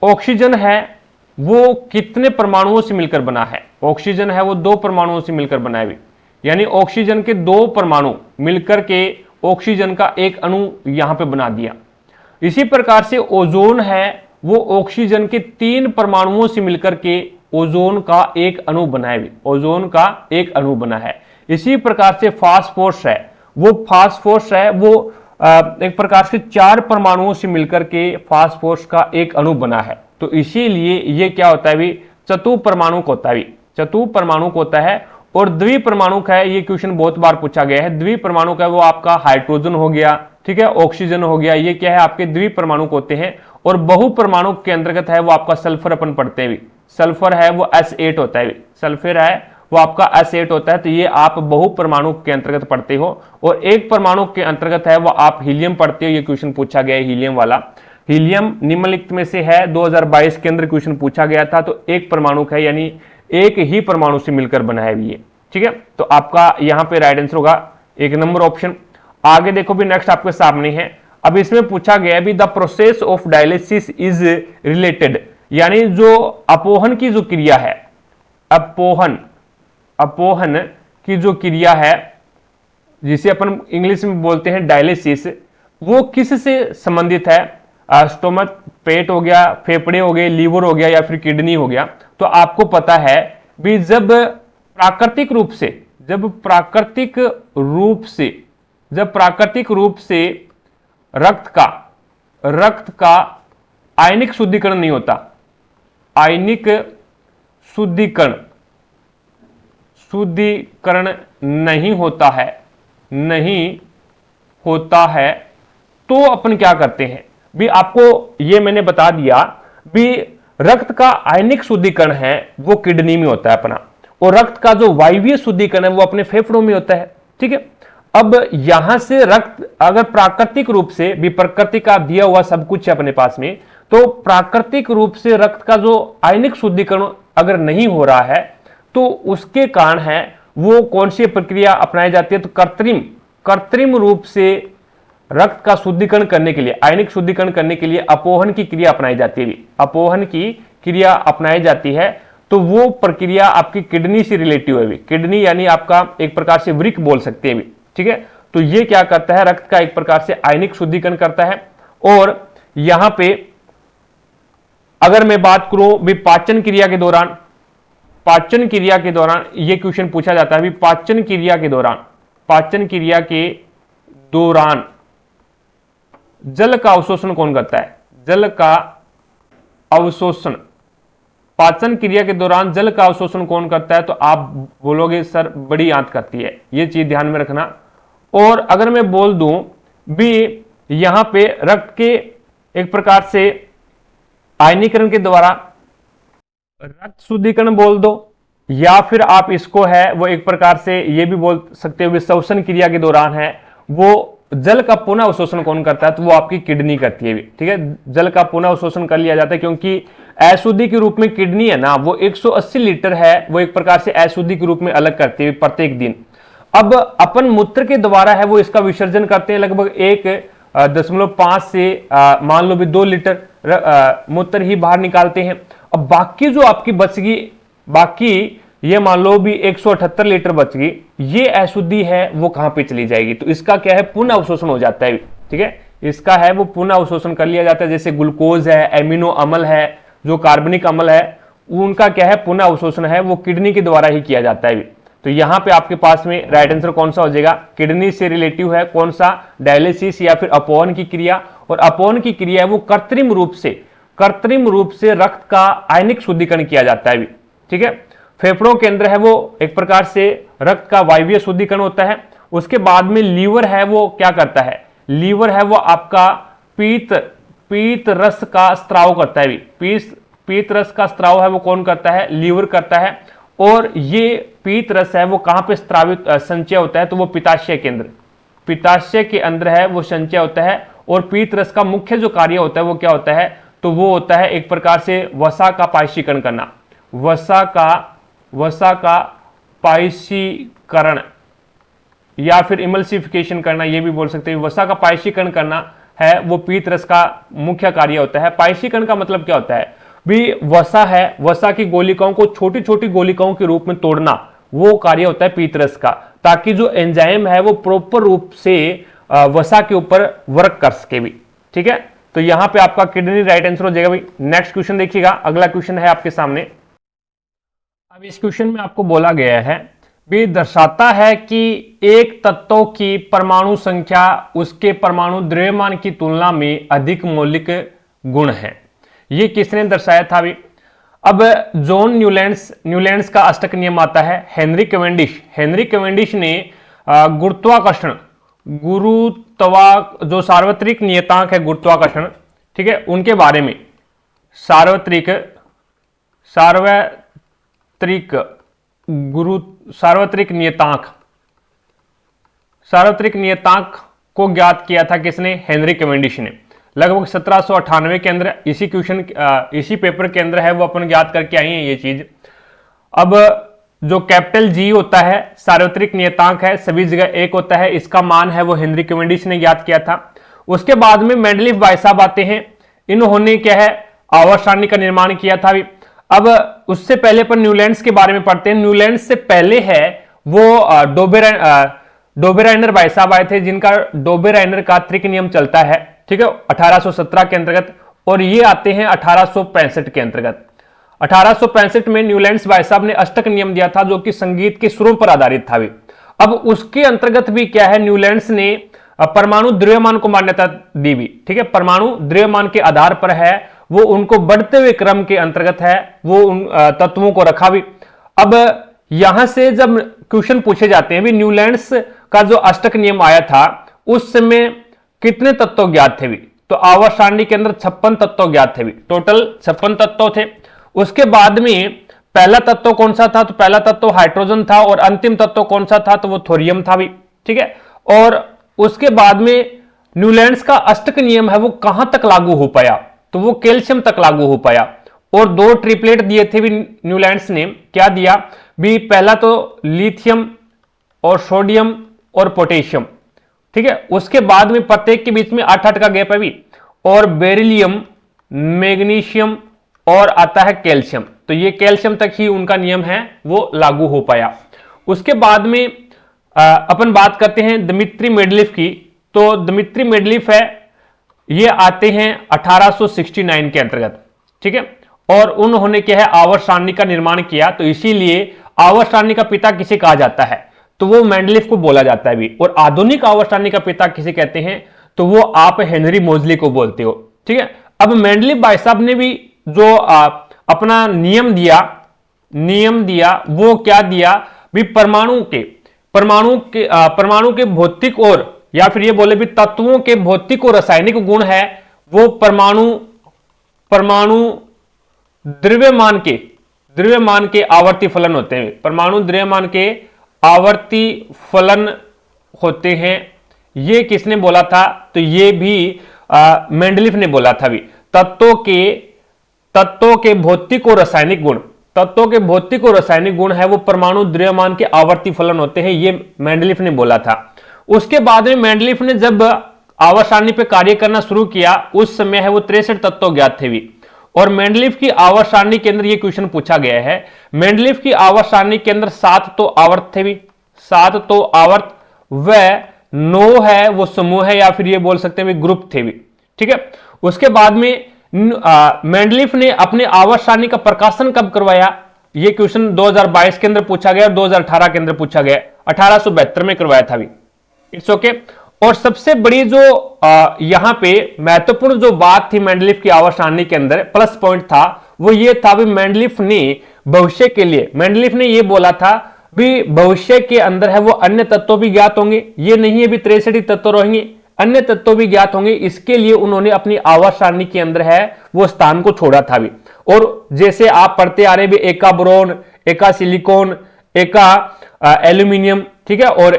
ऑक्सीजन है वो कितने परमाणुओं से मिलकर बना है, ऑक्सीजन है वो 2 परमाणुओं से मिलकर बना है, यानी ऑक्सीजन के 2 परमाणु मिलकर के ऑक्सीजन का एक अणु यहां पे बना दिया। इसी प्रकार से ओजोन है वो ऑक्सीजन के 3 परमाणुओं से मिलकर के ओजोन का एक अणु बना है, ओजोन का एक अणु बना है। इसी प्रकार से फास्फोरस है वो एक प्रकार से 4 परमाणुओं से मिलकर के फास्फोरस का एक अणु बना है। तो इसीलिए ये क्या होता है भी, चतुपरमाणुक होता है, चतुपरमाणुक होता है। और द्विपरमाणुक है, ये क्वेश्चन बहुत बार पूछा गया है। द्विपरमाणुक है वो आपका हाइड्रोजन हो गया, ठीक है, ऑक्सीजन हो गया, ये क्या है आपके द्विपरमाणुक होते हैं। और बहुपरमाणुक के अंतर्गत है वो आपका सल्फर अपन पढ़ते हैं, सल्फर है वो S8 होता है, सल्फर है वो आपका S8 होता है। तो ये आप बहुपरमाणु के अंतर्गत पढ़ते हो। और एक परमाणु के अंतर्गत है वो आप हीलियम पढ़ते हो, ये क्वेश्चन पूछा गया है हीलियम वाला। हीलियम निम्नलिखित में से है, 2022 के अंदर क्वेश्चन पूछा गया था। तो एक परमाणु है यानी एक ही परमाणु से मिलकर बना है ये। ठीक है, तो आपका यहां पे राइट आंसर होगा 1 नंबर ऑप्शन। आगे देखो भी नेक्स्ट आपके सामने है। अब इसमें पूछा गया भी the process of dialysis is related, यानी जो अपोहन की जो क्रिया है, अपोहन की जो क्रिया है जिसे अपन इंग्लिश में बोलते हैं डायलिसिस, वो किस से संबंधित है। स्टोमक, पेट हो गया, फेफड़े हो गए, लीवर हो गया या फिर किडनी हो गया। तो आपको पता है भी जब प्राकृतिक रूप से रक्त का आयनिक शुद्धिकरण नहीं होता, आयनिक शुद्धिकरण नहीं होता है तो अपन क्या करते हैं भी, आपको ये मैंने बता दिया भी रक्त का आयनिक शुद्धिकरण है वो किडनी में होता है अपना, और रक्त का जो वायवीय शुद्धिकरण है वो अपने फेफड़ों में होता है। ठीक है, अब यहां से रक्त अगर प्राकृतिक रूप से भी, प्रकृति का दिया हुआ सब कुछ है अपने पास में, तो प्राकृतिक रूप से रक्त का जो आयनिक शुद्धिकरण अगर नहीं हो रहा है तो उसके कारण है वो कौन सी प्रक्रिया अपनाई जाती है, तो कृत्रिम रूप से रक्त का शुद्धिकरण करने के लिए, आयनिक शुद्धिकरण करने के लिए अपोहन की क्रिया अपनाई जाती है, अपोहन की क्रिया अपनाई जाती है। तो वो प्रक्रिया आपकी किडनी से रिलेटिव है भी, किडनी यानी आपका एक प्रकार से वृक्क बोल सकते हैं भी। ठीक है, तो ये क्या करता है, रक्त का एक प्रकार से आयनिक शुद्धिकरण करता है। और यहां पे अगर मैं बात करूं भी पाचन क्रिया के दौरान, पाचन क्रिया के दौरान ये क्वेश्चन पूछा जाता है भी, पाचन क्रिया के दौरान जल का अवशोषण कौन करता है, जल का अवशोषण, पाचन क्रिया के दौरान जल का अवशोषण कौन करता है, तो आप बोलोगे सर बड़ी आंत करती है, ये चीज ध्यान में रखना। और अगर मैं बोल दूं भी यहां पे रक्त के एक प्रकार से आयनीकरण के द्वारा रक्त शुद्धिकरण बोल दो, या फिर आप इसको है वो एक प्रकार से ये भी बोल सकते हो श्वसन क्रिया के दौरान है वो जल का पुनः अवशोषण कौन करता है, तो वो आपकी किडनी करती है भी। ठीक है, जल का पुनः अवशोषण कर लिया जाता है क्योंकि अशुद्धि के रूप में किडनी है ना वो 180 लीटर है, वो एक प्रकार से अशुद्धि के रूप में अलग करती है प्रत्येक दिन। अब अपन मूत्र के द्वारा है वो इसका विसर्जन करते हैं, लगभग 1.5 से मान लो भी 2 लीटर मूत्र ही बाहर निकालते हैं। अब बाकी जो आपकी बच गई, बाकी ये मान लो भी 178 लीटर बच गई, ये अशुद्धि है वो कहां पे चली जाएगी, तो इसका क्या है पुनः अवशोषण हो जाता है। ठीक है, इसका है वो पुनः अवशोषण कर लिया जाता है। जैसे ग्लूकोज है, एमिनो अम्ल है, जो कार्बनिक अम्ल है, उनका क्या है पुनः अवशोषण है वो किडनी के द्वारा ही किया जाता है। तो यहां पे आपके पास में राइट आंसर कौन सा हो जाएगा, किडनी से रिलेटिव है कौन सा, डायलिसिस या फिर अपोहन की क्रिया। और अपोहन की क्रिया है वो कृत्रिम रूप से रक्त का आयनिक शुद्धिकरण किया जाता है। ठीक है, फेफड़ों के अंदर है वो एक प्रकार से रक्त का वायवीय शुद्धिकरण होता है। उसके बाद में लीवर है वो क्या करता है, लीवर है वो आपका पीत रस का स्त्राव करता है। पीत रस का स्त्राव है वो कौन करता है, लीवर करता है। और ये पीत रस है वो कहां पे स्त्रावित संचय होता है, तो वो पित्ताशय के अंदर है वो संचय होता है। और पीत रस का मुख्य जो कार्य होता है वो क्या होता है, तो वो होता है एक प्रकार से वसा का पायशीकरण करना, वसा का पायशीकरण या फिर इमल्सिफिकेशन करना, ये भी बोल सकते हैं। वसा का पायशीकरण करना है वो पीत रस का मुख्य कार्य होता है। पायशीकरण का मतलब क्या होता है भी, वसा है, वसा की गोलिकाओं को छोटी छोटी गोलिकाओं के रूप में तोड़ना, वो कार्य होता है पीत रस का, ताकि जो एंजाइम है वो प्रॉपर रूप से वसा के ऊपर वर्क कर सके भी। ठीक है, तो यहां पे आपका किडनी राइट आंसर हो जाएगा भाई। नेक्स्ट क्वेश्चन देखिएगा, अगला क्वेश्चन है आपके सामने। अब इस क्वेश्चन में आपको बोला गया है भी दर्शाता है कि एक तत्व की परमाणु संख्या उसके परमाणु द्रव्यमान की तुलना में अधिक मौलिक गुण है। ये किसने दर्शाया था अभी, अब जॉन न्यूलैंड्स का अष्टक नियम आता है। हेनरी कैवेंडिश ने गुरुत्वाकर्षण जो सार्वत्रिक नियतांक है गुरुत्वाकर्षण, ठीक है, उनके बारे में सार्वत्रिक नियतांक को ज्ञात किया था किसने, हेनरी कैवेंडिश ने, लगभग 1798 के अंदर। इसी पेपर के अंदर है वो अपन ज्ञात करके आई हैं ये चीज। अब जो कैपिटल जी होता है सार्वत्रिक नियतांक है, सभी जगह एक होता है, इसका मान है वो हेनरी कैवेंडिश ने ज्ञात किया था। उसके बाद में मेंडलीफ भाई साहब आते हैं, इन्होंने क्या है आवर्त सारणी का निर्माण किया था। अब उससे पहले पर न्यूलैंड्स के बारे में पढ़ते हैं। न्यूलैंड्स से पहले है वो डोबेराइनर भाई साहब आए थे, जिनका डोबेराइनर का त्रिक नियम चलता है, ठीक है, 1817 के अंतर्गत। और ये आते हैं 1865 के अंतर्गत। 1865 में न्यूलैंड्स भाई साहब ने अष्टक नियम दिया था, जो कि संगीत के सुरों पर आधारित था भी। अब उसके अंतर्गत भी क्या है, न्यूलैंड्स ने परमाणु द्रव्यमान को मान्यता दी भी, ठीक है, परमाणु द्रव्यमान के आधार पर है वो, उनको बढ़ते हुए क्रम के अंतर्गत है वो उन तत्वों को रखा भी। अब यहां से जब क्वेश्चन पूछे जाते हैं भी, न्यूलैंड्स का जो अष्टक नियम आया था उस समय कितने तत्व ज्ञात थे भी, तो आवर्त सारणी के अंदर 56 तत्व ज्ञात थे भी, टोटल 56 तत्व थे। उसके बाद में पहला तत्व कौन सा था, तो पहला तत्व हाइड्रोजन था, और अंतिम तत्व कौन सा था, तो वो थोरियम था भी, ठीक है। और उसके बाद में न्यूलैंड्स का अष्टक नियम है वो कहां तक लागू हो पाया, तो वो कैल्शियम तक लागू हो पाया। और 2 ट्रिपलेट दिए थे भी न्यूलैंड्स ने, क्या दिया भी, पहला तो लिथियम और सोडियम और पोटेशियम, ठीक है। उसके बाद में प्रत्येक के बीच में 8-8 का गैप है भी, और बेरिलियम, मैग्नीशियम और आता है कैल्शियम, तो ये कैल्शियम तक ही उनका नियम है वो लागू हो पाया। उसके बाद में अपन बात करते हैं दिमित्री मेंडलीफ की। तो दिमित्री मेंडलीफ है, ये आते हैं 1869 के अंतर्गत, ठीक है। और उन्होंने क्या है, आवर्त सारणी का निर्माण किया, तो इसीलिए आवर्त सारणी का पिता किसे कहा जाता है, तो वो मेंडलीफ को बोला जाता है भी। और आधुनिक आवर्त सारणी का पिता किसे कहते हैं, तो वो आप हेनरी मोजली को बोलते हो, ठीक है। अब मेंडलीफ भाई साहब ने भी जो अपना नियम दिया वो क्या दिया भी, परमाणु के भौतिक और या फिर ये बोले भी तत्वों के भौतिक और रासायनिक गुण है वो परमाणु द्रव्यमान के आवर्ती फलन होते हैं। परमाणु द्रव्यमान के आवर्ती फलन होते हैं, ये किसने बोला था, तो ये भी मेंडलीफ ने बोला था भी। तत्वों के भौतिक और रासायनिक गुण है वो परमाणु द्रव्यमान के आवर्ती फलन होते हैं, ये मेंडलीफ ने बोला था। उसके बाद में मेंडलीफ ने जब आवर्त सारणी पे कार्य करना शुरू किया, उस समय है वो 63 तत्व ज्ञात थे भी। और मेंडलीफ की आवर्त सारणी के अंदर ये क्वेश्चन पूछा गया है, मेंडलीफ की आवर्त सारणी के अंदर 7 तो आवर्त थे भी, 7 तो आवर्त, व 9 है वो समूह है या फिर ये बोल सकते हैं ग्रुप थे भी, ठीक है। उसके बाद में मेंडलीफ ने अपने आवर्त सारणी का प्रकाशन कब करवाया, ये क्वेश्चन 2022 के अंदर पूछा गया और 2018 के अंदर पूछा गया, 1872 में करवाया था भी, इट्स ओके। और सबसे बड़ी जो यहां पे महत्वपूर्ण जो बात थी मेंडलीफ की आवर्त सारणी के अंदर, प्लस पॉइंट था, वो ये था भी मेंडलीफ ने भविष्य के लिए, मेंडलीफ ने ये बोला था भी भविष्य के अंदर है वो अन्य तत्व भी ज्ञात होंगे, ये नहीं है भी 63 तत्व रहेंगे, अन्य तत्व भी ज्ञात होंगे। इसके लिए उन्होंने अपनी आवर्त सारणी के अंदर है वो स्थान को छोड़ा था भी। और जैसे आप पढ़ते आ रहे भी, एका बोरोन, एका सिलिकॉन, एका एल्यूमिनियम, ठीक है, और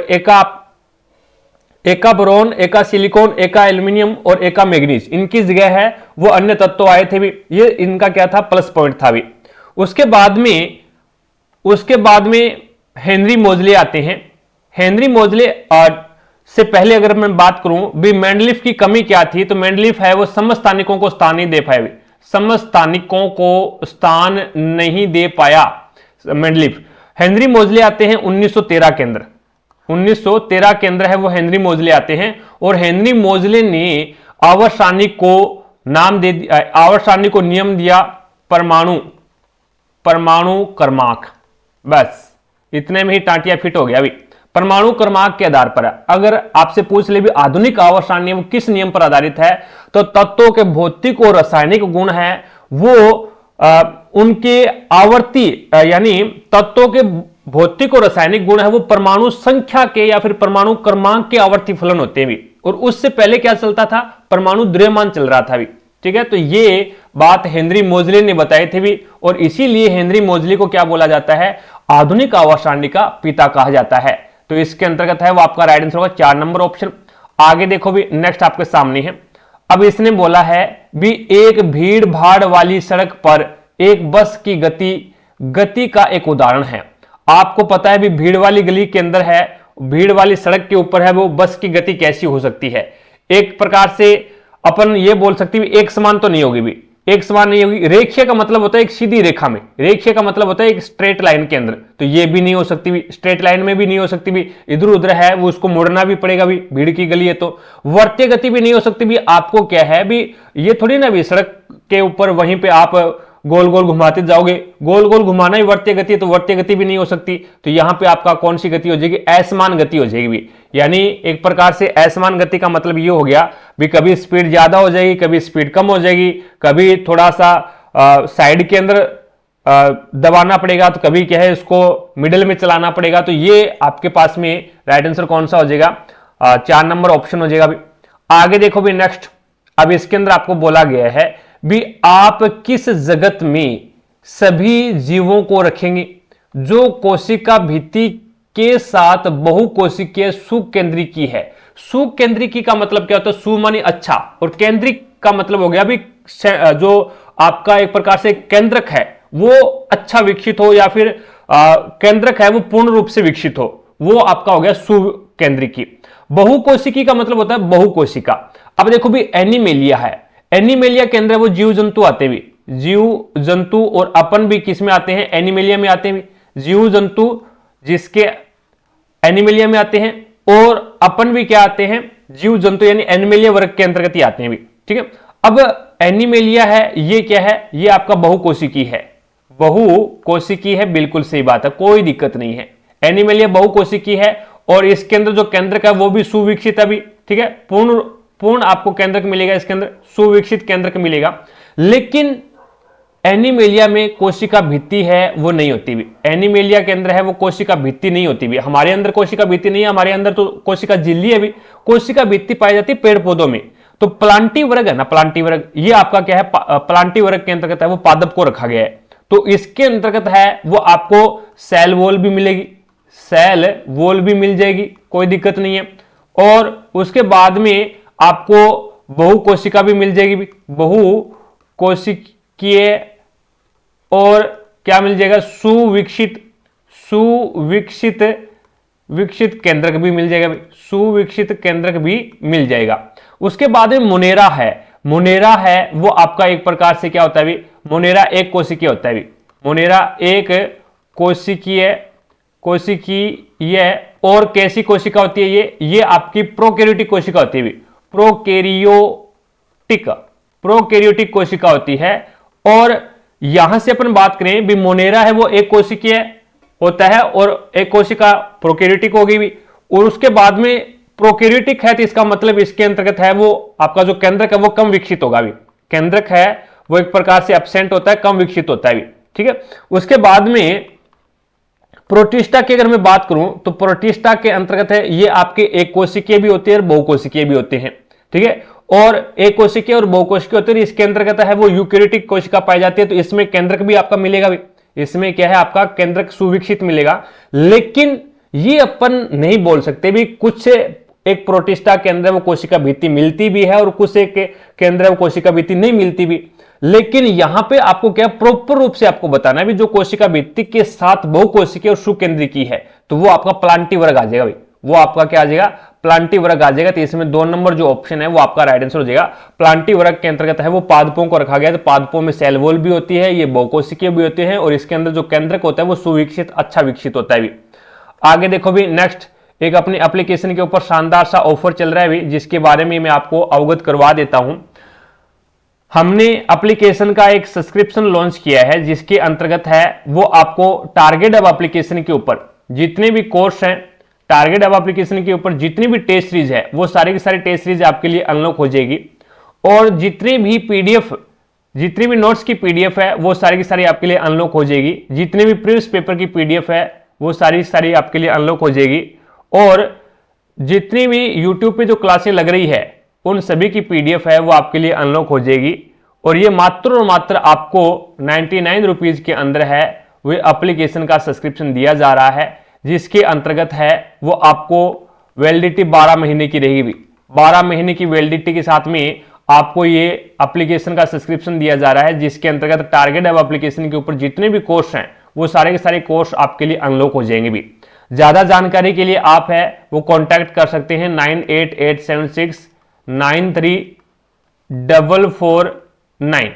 एका बोरोन, एका सिलिकॉन, एका एल्यूमिनियम और एका मैग्नीज, इनकी जगह है वो अन्य तत्व आए थे भी, ये इनका क्या था, प्लस पॉइंट था भी। उसके बाद में हेनरी मोजले आते हैं। हेनरी मोजले से पहले अगर मैं बात करूं भी मेंडलीफ की कमी क्या थी, तो मेंडलीफ है वो समस्थानिकों को स्थान नहीं दे पाए, समस्थानिकों को स्थान नहीं दे पाया मेंडलीफ। हेनरी मोजले आते हैं 1913 के अंदर, 1913 के अंदर है वो हेनरी मोजले आते हैं। और हेनरी मोजले ने आवर्त सारणी को नाम दे दिया, आवर्त सारणी को नियम दिया परमाणु क्रमांक, बस इतने में ही टांटिया फिट हो गया अभी। परमाणु क्रमांक के आधार पर अगर आपसे पूछ ले भी आधुनिक आवर्त सारणी वो किस नियम पर आधारित है, तो तत्वों के भौतिक और रासायनिक गुण है वो उनके आवर्ती यानी तत्वों के भौतिक और रासायनिक गुण है वो परमाणु संख्या के या फिर परमाणु क्रमांक के आवर्ती फलन होते हैं भी। और उससे पहले क्या चलता था, परमाणु द्रव्यमान चल रहा था भी, ठीक है। तो ये बात हेनरी मोजले ने बताई थी भी, और इसीलिए हेनरी मोजले को क्या बोला जाता है, आधुनिक आवर्त सारणी का पिता कहा जाता है। तो इसके अंतर्गत है वो आपका राइट आंसर होगा 4 नंबर ऑप्शन। आगे देखो भी, नेक्स्ट आपके सामने है। अब इसने बोला है भी एक भीड़ भाड़ वाली सड़क पर एक बस की गति का एक उदाहरण है। आपको पता है भी भीड़ वाली गली के अंदर है, भीड़ वाली सड़क के ऊपर है वो बस की गति कैसी हो सकती है। एक प्रकार से अपन ये बोल सकते हैं एक समान तो नहीं होगी भी, एक समान नहीं होगी। रेखीय का मतलब होता है एक सीधी रेखा में, रेखीय का मतलब होता है एक स्ट्रेट लाइन के अंदर, तो ये भी नहीं हो सकती भी, स्ट्रेट लाइन में भी नहीं हो सकती भी, इधर उधर है वो उसको मुड़ना भी पड़ेगा भी, भीड़ की गली है तो। वर्तीय गति भी नहीं हो सकती भी, आपको क्या है भी, ये थोड़ी ना भी सड़क के ऊपर वहीं पे आप गोल गोल घुमाते जाओगे, गोल गोल घुमाना ही वर्तीय गति है, तो वर्तीय गति भी नहीं हो सकती। तो यहां पे आपका कौन सी गति हो जाएगी, असमान गति हो जाएगी भी। यानी एक प्रकार से असमान गति का मतलब ये हो गया भी कभी स्पीड ज्यादा हो जाएगी, कभी स्पीड कम हो जाएगी, कभी थोड़ा सा साइड के अंदर दबाना पड़ेगा, तो कभी क्या है इसको मिडिल में चलाना पड़ेगा। तो ये आपके पास में राइट आंसर कौन सा हो जाएगा, 4 नंबर ऑप्शन हो जाएगा भी। आगे देखो भी नेक्स्ट, अब इसके अंदर आपको बोला गया है भी आप किस जगत में सभी जीवों को रखेंगे जो कोशिका भित्ति के साथ बहुकोशिकीय सुकेंद्रिकी है। सुकेंद्रिकी का मतलब क्या होता है? सु मानी अच्छा और केंद्रिक का मतलब हो गया भी जो आपका एक प्रकार से केंद्रक है वो अच्छा विकसित हो या फिर केंद्रक है वो पूर्ण रूप से विकसित हो, वो आपका हो गया सुकेंद्रिकी। बहुकोशिकी का मतलब होता है बहुकोशिका। अब देखो भी एनिमेलिया है, एनिमेलिया के अंदर वो जीव जंतु आते भी, जीव जंतु और अपन भी किस में आते हैं? एनिमेलिया में आते हैं। जीव जंतु जिसके एनिमेलिया में आते हैं और अपन भी क्या आते हैं? जीव जंतु यानी एनिमेलिया वर्ग के अंतर्गत ही आते हैं भी, ठीक है। अब एनिमेलिया है, ये क्या है? ये आपका बहुकोशिकी है, बहुकोशिकी है, बिल्कुल सही बात है, कोई दिक्कत नहीं है। एनिमेलिया बहुकोशिकी है और इसके अंदर जो केंद्रक है वो भी सुविकसित है भी, ठीक है। पूर्ण आपको केंद्रक मिलेगा, इसके अंदर सुविकसित केंद्रक मिलेगा। लेकिन एनिमेलिया में कोशिका भित्ति है वो नहीं होती भी, एनिमेलिया के अंदर है वो कोशिका भित्ति नहीं होती भी। हमारे अंदर कोशिका भित्ति नहीं है, हमारे अंदर तो कोशिका झिल्ली है भी, कोशिका भित्ति पाई जाती है पेड़ पौधों में। तो प्लांटी वर्ग है ना, प्लांटी वर्ग, ये आपका क्या है? प्लांटी वर्ग के अंतर्गत है वो पादप को रखा गया है। तो इसके अंतर्गत है वो आपको सेल वॉल भी मिलेगी, सेल वॉल भी मिल जाएगी, कोई दिक्कत नहीं है। और उसके बाद में आपको बहुकोशिका भी मिल जाएगी भी, बहुकोशिकीय, और क्या मिल जाएगा? विकसित केंद्रक भी मिल जाएगा, सुविकसित केंद्रक भी मिल जाएगा। उसके बाद में मुनेरा है, मुनेरा है वो आपका एक प्रकार से क्या होता है भी? मुनेरा एक कोशिकीय होता है भी, मुनेरा एक कोशिकीय और कैसी कोशिका होती है? ये आपकी प्रोकैरियोटिक कोशिका होती है भी, प्रोकैरियोटिक कोशिका होती है। और यहां से अपन बात करें भी मोनेरा है वो एक कोशिकीय होता है और एक कोशिका प्रोकैरियोटिक होगी भी। और उसके बाद में प्रोकैरियोटिक है तो इसका मतलब इसके अंतर्गत है वो आपका जो केंद्रक है वो कम विकसित होगा भी, केंद्रक है वो एक प्रकार से एब्सेंट होता है, कम विकसित होता है भी, ठीक है। उसके बाद में प्रोटिस्टा की अगर मैं बात करूं तो प्रोटिस्टा के अंतर्गत है ये आपके एक कोशिकीय भी होते हैं और बहुकोशिकीय भी होते हैं, ठीक है। और एक कोशिकीय और बहुकोशिकीय होते हैं, इसके अंतर्गत है वो यूकैरियोटिक कोशिका पाई जाती है। तो इसमें केंद्रक भी आपका मिलेगा भी, इसमें क्या है आपका केंद्रक सुविकसित मिलेगा। लेकिन ये अपन नहीं बोल सकते भी कुछ एक प्रोटिस्टा के अंदर वो कोशिका भित्ति मिलती भी है और कुछ एक के अंदर वो कोशिका भित्ति नहीं मिलती भी। लेकिन यहां पे आपको क्या प्रॉपर रूप से आपको बताना है भी जो कोशिका भित्ति के साथ बहुकोशिकीय और सुकेंद्रिकी है तो वो आपका प्लांटी वर्ग आ जाएगा भाई, वो आपका क्या आ जाएगा? प्लांटी वर्ग आ जाएगा। तो इसमें 2 नंबर जो ऑप्शन है वो आपका राइट आंसर हो जाएगा। प्लांटी वर्ग के अंतर्गत है वो पादपों को रखा गया, तो पादपों में सेल वॉल भी होती है, ये बहुकोशिकीय भी होते हैं और इसके अंदर जो केंद्रक होता है वो सुविकसित, अच्छा विकसित होता है भी। आगे देखो भी, नेक्स्ट एक अपनी एप्लीकेशन के ऊपर शानदार सा ऑफर चल रहा है भी, जिसके बारे में मैं आपको अवगत करवा देता हूं। हमने एप्लीकेशन का एक सब्सक्रिप्शन लॉन्च किया है जिसके अंतर्गत है वो आपको टारगेट अब एप्लीकेशन के ऊपर जितने भी कोर्स हैं, टारगेट अब एप्लीकेशन के ऊपर जितनी भी टेस्ट सीरीज है वो सारी की सारी टेस्ट सीरीज आपके लिए अनलॉक हो जाएगी। और जितनी भी पीडीएफ, जितनी भी नोट्स की पीडीएफ है वो सारी की सारी आपके लिए अनलॉक हो जाएगी। जितने भी प्रीवियस पेपर की पीडीएफ है वो सारी सारी आपके लिए अनलॉक हो जाएगी। और जितनी भी यूट्यूब पे जो क्लासें लग रही है उन सभी की पीडीएफ है वो आपके लिए अनलॉक हो जाएगी। और ये मात्र और मात्र आपको 99 रुपीज के अंदर है वो एप्लीकेशन का सब्सक्रिप्शन दिया जा रहा है, जिसके अंतर्गत है वो आपको वैलिडिटी 12 महीने की रहेगी। 12 महीने की वैलिडिटी के साथ में आपको ये एप्लीकेशन का सब्सक्रिप्शन दिया जा रहा है, जिसके अंतर्गत टारगेट अब एप्लीकेशन के ऊपर जितने भी कोर्स हैं वो सारे के सारे कोर्स आपके लिए अनलॉक हो जाएंगे भी। ज्यादा जानकारी के लिए आप है वो कांटेक्ट कर सकते हैं 9887693449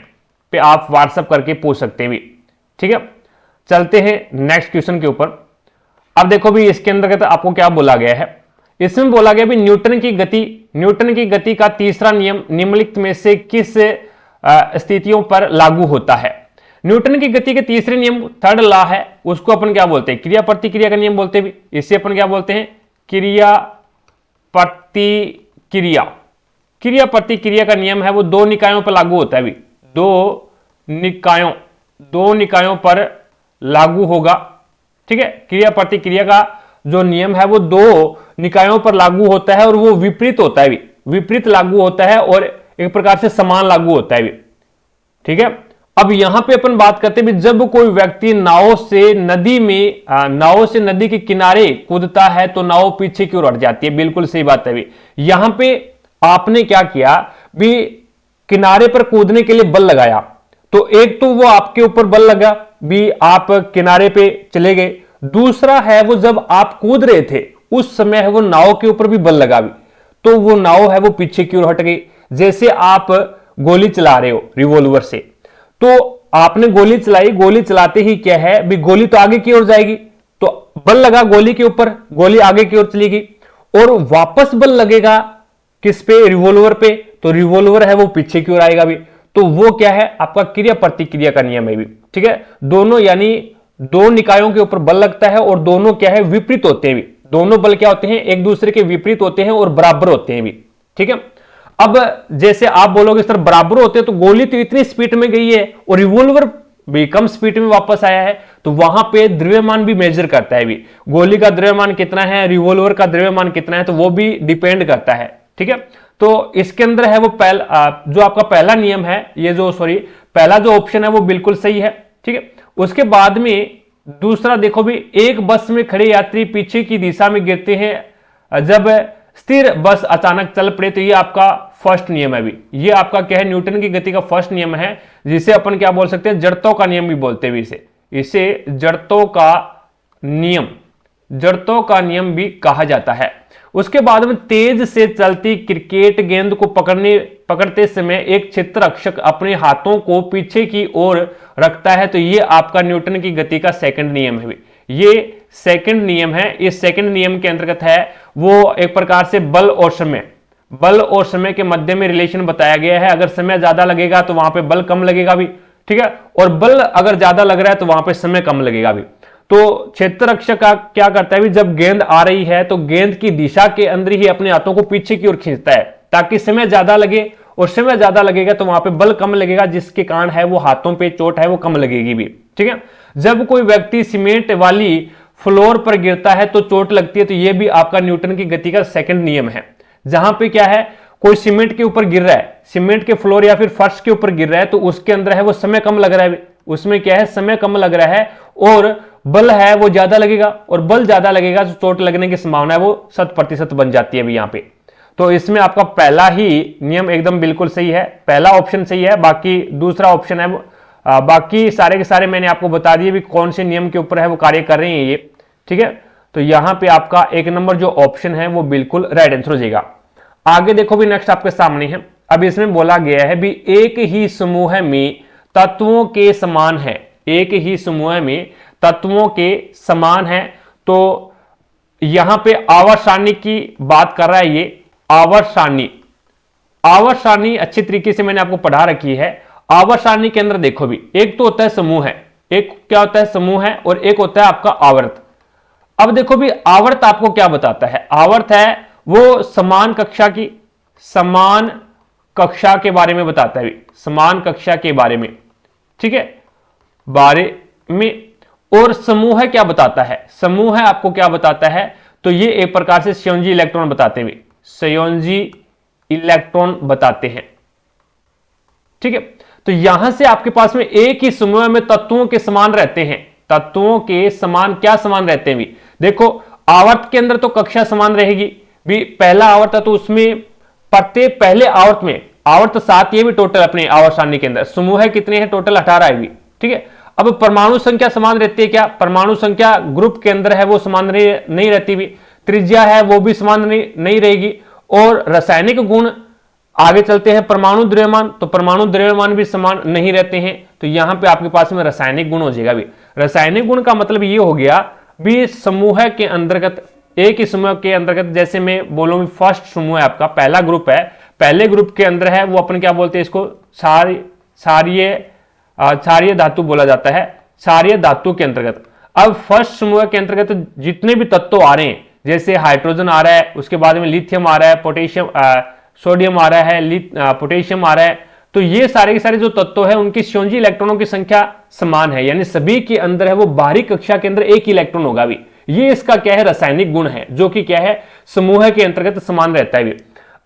पे आप व्हाट्सएप करके पूछ सकते हैं भी, ठीक है। चलते हैं नेक्स्ट क्वेश्चन के ऊपर। अब देखो भी इसके अंतर्गत आपको क्या बोला गया है, इसमें बोला गया भी न्यूटन की गति का तीसरा नियम निम्नलिखित में से किस स्थितियों पर लागू होता है। न्यूटन की गति के तीसरे नियम, थर्ड लॉ है, उसको अपन क्या बोलते हैं? क्रिया प्रतिक्रिया का नियम बोलते हैं भी। इसे अपन क्या बोलते हैं? क्रिया प्रतिक्रिया। क्रिया प्रतिक्रिया का नियम है वो 2 निकायों पर लागू होता है भी, 2 निकायों पर लागू होगा, ठीक है। क्रिया प्रतिक्रिया का जो नियम है वो 2 निकायों पर लागू होता है और वो विपरीत होता है भी, विपरीत लागू होता है। और एक प्रकार से समान लागू होता है भी। ठीक है, अब यहां पे अपन बात करते हैं भी जब कोई व्यक्ति नाव से नदी के किनारे कूदता है तो नाव पीछे की ओर हट जाती है। बिल्कुल सही बात है भी। यहां पे आपने क्या किया भी, किनारे पर कूदने के लिए बल लगाया, तो एक तो वो आपके ऊपर बल लगा भी, आप किनारे पे चले गए। दूसरा है वो जब आप कूद रहे थे उस समय है वो नाव के ऊपर भी बल लगा भी, तो वो नाव है वो पीछे की ओर हट गई। जैसे आप गोली चला रहे हो रिवॉल्वर से, तो आपने गोली चलाई, गोली चलाते ही क्या है भी, गोली तो आगे की ओर जाएगी, तो बल लगा गोली के ऊपर, गोली आगे की ओर चली गई। और वापस बल लगेगा किस पे, रिवॉल्वर पे, तो रिवॉल्वर है वो पीछे की ओर आएगा भी। तो वो क्या है आपका क्रिया प्रतिक्रिया का नियम है भी। ठीक है, दोनों यानी दो निकायों के ऊपर बल लगता है और दोनों क्या है विपरीत होते हैं भी। दोनों बल क्या होते हैं, एक दूसरे के विपरीत होते हैं और बराबर होते हैं भी। ठीक है, अब जैसे आप बोलोगे सर बराबर होते हैं तो गोली तो इतनी स्पीड में गई है और रिवॉल्वर भी कम स्पीड में वापस आया है, तो वहां पे द्रव्यमान भी मेजर करता है भी। गोली का द्रव्यमान कितना है, रिवॉल्वर का द्रव्यमान कितना है, तो वो भी डिपेंड करता है। ठीक है, तो इसके अंदर है वो जो आपका पहला नियम है, ये जो पहला जो ऑप्शन है वो बिल्कुल सही है। ठीक है, उसके बाद में दूसरा देखो भी, एक बस में खड़े यात्री पीछे की दिशा में गिरते हैं जब स्थिर बस अचानक चल पड़े, तो ये आपका फर्स्ट नियम है भी। ये आपका क्या है, न्यूटन की गति का फर्स्ट नियम है, जिसे अपन क्या बोल सकते हैं, जड़त्व का नियम भी बोलते हैं इसे जड़त्व का नियम भी कहा जाता है। उसके बाद में तेज से चलती क्रिकेट गेंद को पकड़ते समय एक क्षेत्ररक्षक अपने हाथों को पीछे की ओर रखता है, तो ये आपका न्यूटन की गति का सेकंड नियम है। ये सेकंड नियम है। इस सेकंड नियम के अंतर्गत है वो एक प्रकार से बल और समय के मध्य में रिलेशन बताया गया है। अगर समय ज्यादा लगेगा तो वहां पे बल कम लगेगा भी। ठीक है, और बल अगर ज्यादा लग रहा है तो वहां पे समय कम लगेगा भी। तो क्षेत्र रक्षक का क्या करता है भी, जब गेंद आ रही है तो गेंद की दिशा के अंदर ही अपने हाथों को पीछे की ओर खींचता है, ताकि समय ज्यादा लगे, और समय ज्यादा लगेगा तो वहां पे बल कम लगेगा, जिसके कारण है वो हाथों पे चोट है वो कम लगेगी भी। ठीक है, जब कोई व्यक्ति सीमेंट वाली फ्लोर पर गिरता है तो चोट लगती है, तो ये भी आपका न्यूटन की गति का सेकंड नियम है। जहां पे क्या है, कोई सीमेंट के ऊपर गिर रहा है, सीमेंट के फ्लोर या फिर फर्श के ऊपर गिर रहा है, तो उसके अंदर है वो समय कम लग रहा है, उसमें क्या है समय कम लग रहा है और बल है वो ज्यादा लगेगा, और बल ज्यादा लगेगा तो चोट लगने की संभावना है वो 100% बन जाती है अभी यहाँ पे। तो इसमें आपका पहला ही नियम एकदम बिल्कुल सही है, पहला ऑप्शन सही है। बाकी दूसरा ऑप्शन है बाकी सारे के सारे मैंने आपको बता दिए भी कौन से नियम के ऊपर है वो कार्य कर रहे हैं ये। ठीक है, तो यहां पे आपका एक नंबर जो ऑप्शन है वो बिल्कुल राइट आंसर हो जाएगा। आगे देखो भी, नेक्स्ट आपके सामने है। अब इसमें बोला गया है भी एक ही समूह में तत्वों के समान है, एक ही समूह में तत्वों के समान है। तो यहां पे आवर्त सारणी की बात कर रहा है ये। आवर्त सारणी अच्छी तरीके से मैंने आपको पढ़ा रखी है। आवर्त सारणी के अंदर देखो भी, एक तो होता है समूह है, एक क्या होता है समूह है, और एक होता है आपका आवर्त। अब देखो भी, आवर्त आपको क्या बताता है, आवर्त है वो समान कक्षा के बारे में बताता है, समान कक्षा के बारे में। ठीक है, बारे में। और समूह क्या बताता है, समूह आपको क्या बताता है, तो ये एक प्रकार से संयोजी इलेक्ट्रॉन बताते हैं, संयोजी इलेक्ट्रॉन बताते हैं। ठीक है, तो यहां से आपके पास में एक ही समूह में तत्वों के समान रहते हैं, तत्वों के समान क्या समान रहते हैं भी। देखो आवर्त के अंदर तो कक्षा समान रहेगी भी, पहला आवर्त है तो उसमें प्रत्येक पहले आवर्त में आवर्त 7 ये भी टोटल अपने आवर्त सारणी के अंदर समूह कितने हैं, टोटल 18 है भी। ठीक है, अब परमाणु संख्या समान रहती है क्या, परमाणु संख्या ग्रुप के अंदर है वो समान नहीं रहती भी, त्रिज्या है वो भी समान नहीं रहेगी, और रासायनिक गुण आगे चलते हैं परमाणु द्रव्यमान, तो परमाणु द्रव्यमान भी समान नहीं रहते हैं। तो यहां पे आपके पास में रासायनिक गुण हो जाएगा भी। रासायनिक गुण का मतलब ये हो गया भी समूह के अंतर्गत, एक ही समूह के अंतर्गत, जैसे मैं बोलूंगी फर्स्ट समूह है आपका, पहला ग्रुप है, पहले ग्रुप के अंदर है वो अपन क्या बोलते हैं इसको, क्षारीय धातु बोला जाता है, क्षारीय धातु के अंतर्गत। अब फर्स्ट समूह के अंतर्गत जितने भी तत्व आ रहे हैं, जैसे हाइड्रोजन आ रहा है, उसके बाद में लिथियम आ रहा है, पोटेशियम सोडियम आ रहा है, पोटेशियम आ रहा है, तो ये सारे के सारे जो तत्व है उनकी संयोजी इलेक्ट्रॉनों की संख्या समान है, यानी सभी के अंदर है वो बाहरी कक्षा के अंदर एक इलेक्ट्रॉन होगा भी। ये इसका क्या है रासायनिक गुण है, जो कि क्या है समूह के अंतर्गत समान रहता है भी।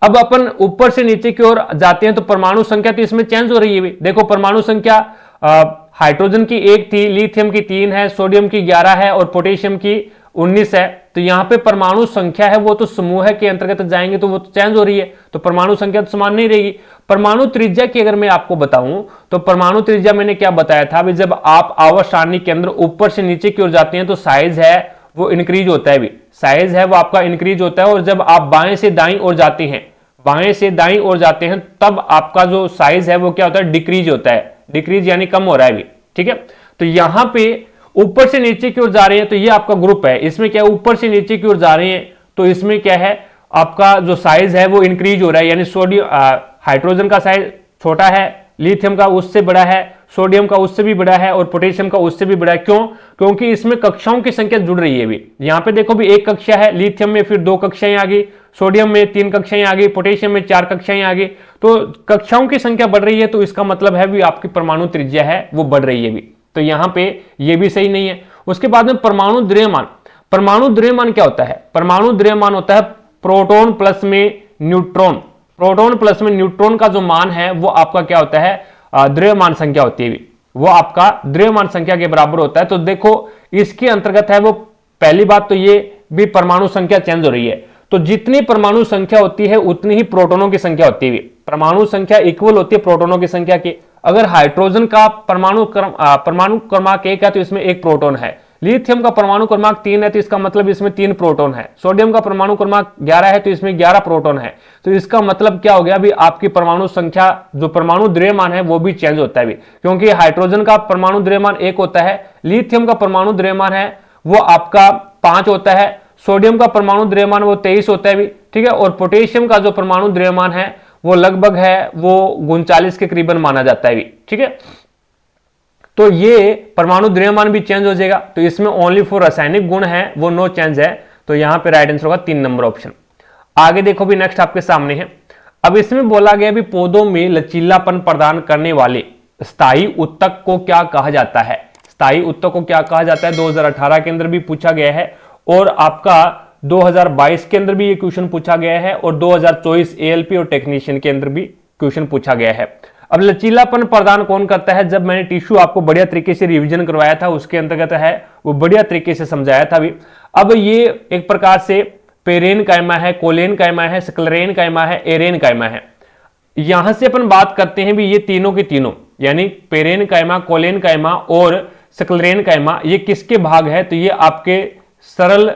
अब अपन ऊपर से नीचे की ओर जाते हैं तो परमाणु संख्या तो इसमें चेंज हो रही है भी। देखो परमाणु संख्या हाइड्रोजन की 1 थी, लिथियम की 3 है, सोडियम की 11 है और पोटेशियम की 19 है। तो यहां पे परमाणु संख्या है वो तो समूह के अंतर्गत जाएंगे तो वो तो चेंज हो रही है, तो परमाणु संख्या तो समान नहीं रहेगी। परमाणु त्रिज्या की अगर मैं आपको बताऊं तो परमाणु त्रिज्या मैंने क्या बताया था भी, जब आप आवर्त सारणी के अंदर ऊपर से नीचे की ओर जाते हैं तो साइज है वो इंक्रीज होता है भी, साइज है वो आपका इंक्रीज होता है। और जब आप बाएं से दाईं ओर जाते हैं, बाएं से दाईं ओर जाते हैं तब आपका जो साइज है वो क्या होता है, डिक्रीज होता है, डिक्रीज यानी कम हो रहा है भी। ठीक है, तो यहां पे ऊपर से नीचे की ओर जा रहे हैं तो ये आपका ग्रुप है, इसमें क्या ऊपर से नीचे की ओर जा रहे हैं तो इसमें क्या है आपका जो साइज है वो इंक्रीज हो रहा है, यानी सोडियम हाइड्रोजन का साइज छोटा है, लिथियम का उससे बड़ा है, सोडियम का उससे भी बड़ा है और पोटेशियम का उससे भी बड़ा है। क्यों? क्योंकि इसमें कक्षाओं की संख्या जुड़ रही है भी। यहां पे देखो भी एक कक्षा है, लिथियम में फिर 2 कक्षाएं आ गई, सोडियम में 3 कक्षाएं आ गई, पोटेशियम में 4 कक्षाएं आ गई, तो कक्षाओं की संख्या बढ़ रही है तो इसका मतलब है भी आपकी परमाणु त्रिज्या है वो बढ़ रही है भी। तो यहां पे ये भी सही नहीं है। उसके बाद में परमाणु द्रव्यमान, परमाणु द्रव्यमान क्या होता है? परमाणु द्रव्यमान होता है प्रोटॉन प्लस में न्यूट्रॉन, प्रोटॉन प्लस में न्यूट्रॉन का जो मान है वो आपका क्या होता है, द्रव्यमान संख्या होती है, वो आपका द्रव्यमान संख्या के बराबर होता है। तो देखो इसके अंतर्गत है वो, पहली बात तो ये भी परमाणु संख्या चेंज हो रही है, तो जितनी परमाणु संख्या होती है उतनी ही प्रोटॉनों की संख्या होती है। परमाणु संख्या इक्वल होती है प्रोटॉनों की संख्या की। अगर हाइड्रोजन का परमाणु क्रमांक 1 है तो इसमें 1 प्रोटॉन है, लिथियम का परमाणु क्रमांक 3 है तो इसका मतलब इसमें 3 प्रोटॉन है, सोडियम का परमाणु क्रमांक 11 है तो इसमें 11 प्रोटॉन है। तो इसका मतलब क्या हो गया भी, आपकी परमाणु संख्या जो परमाणु द्रव्यमान है वो भी चेंज होता है भी, क्योंकि हाइड्रोजन का परमाणु द्रव्यमान 1 होता है, लिथियम का परमाणु द्रव्यमान है वो आपका 5 होता है, सोडियम का परमाणु द्रव्यमान वो 23 होता है भी। ठीक है, और पोटेशियम का जो परमाणु द्रव्यमान है वो लगभग है वो 39 के करीबन माना जाता है भी। ठीक है, तो ये परमाणु द्रव्यमान भी चेंज हो जाएगा। तो इसमें ओनली फॉर रासायनिक गुण है वो नो चेंज है, तो यहां पे राइट आंसर होगा 3 नंबर ऑप्शन। आगे देखो भी नेक्स्ट आपके सामने है, अब इसमें बोला गया भी पौधों में लचीलापन प्रदान करने वाले स्थायी उत्तक को क्या कहा जाता है? स्थायी उत्तक को क्या कहा जाता है 2018 के अंदर भी पूछा गया है और आपका 2022 के अंदर भी ये क्वेश्चन पूछा गया है और 2024 एएलपी और टेक्नीशियन के अंदर भी क्वेश्चन पूछा गया है। अब लचीलापन प्रदान कौन करता है? जब मैंने टिश्यू आपको बढ़िया तरीके से रिवीजन करवाया था उसके अंतर्गत है वो बढ़िया तरीके से समझाया था भी। अब ये एक प्रकार से पेरेन कायमा है, कोलेन कायमा है, स्क्लेरेन कायमा है, एरेन कायमा है। यहां से अपन बात करते हैं भी ये तीनों के तीनों, यानी पेरेन कायमा, कोलेन कायमा और स्क्लेरेन कायमा, ये किसके भाग है? तो ये आपके सरल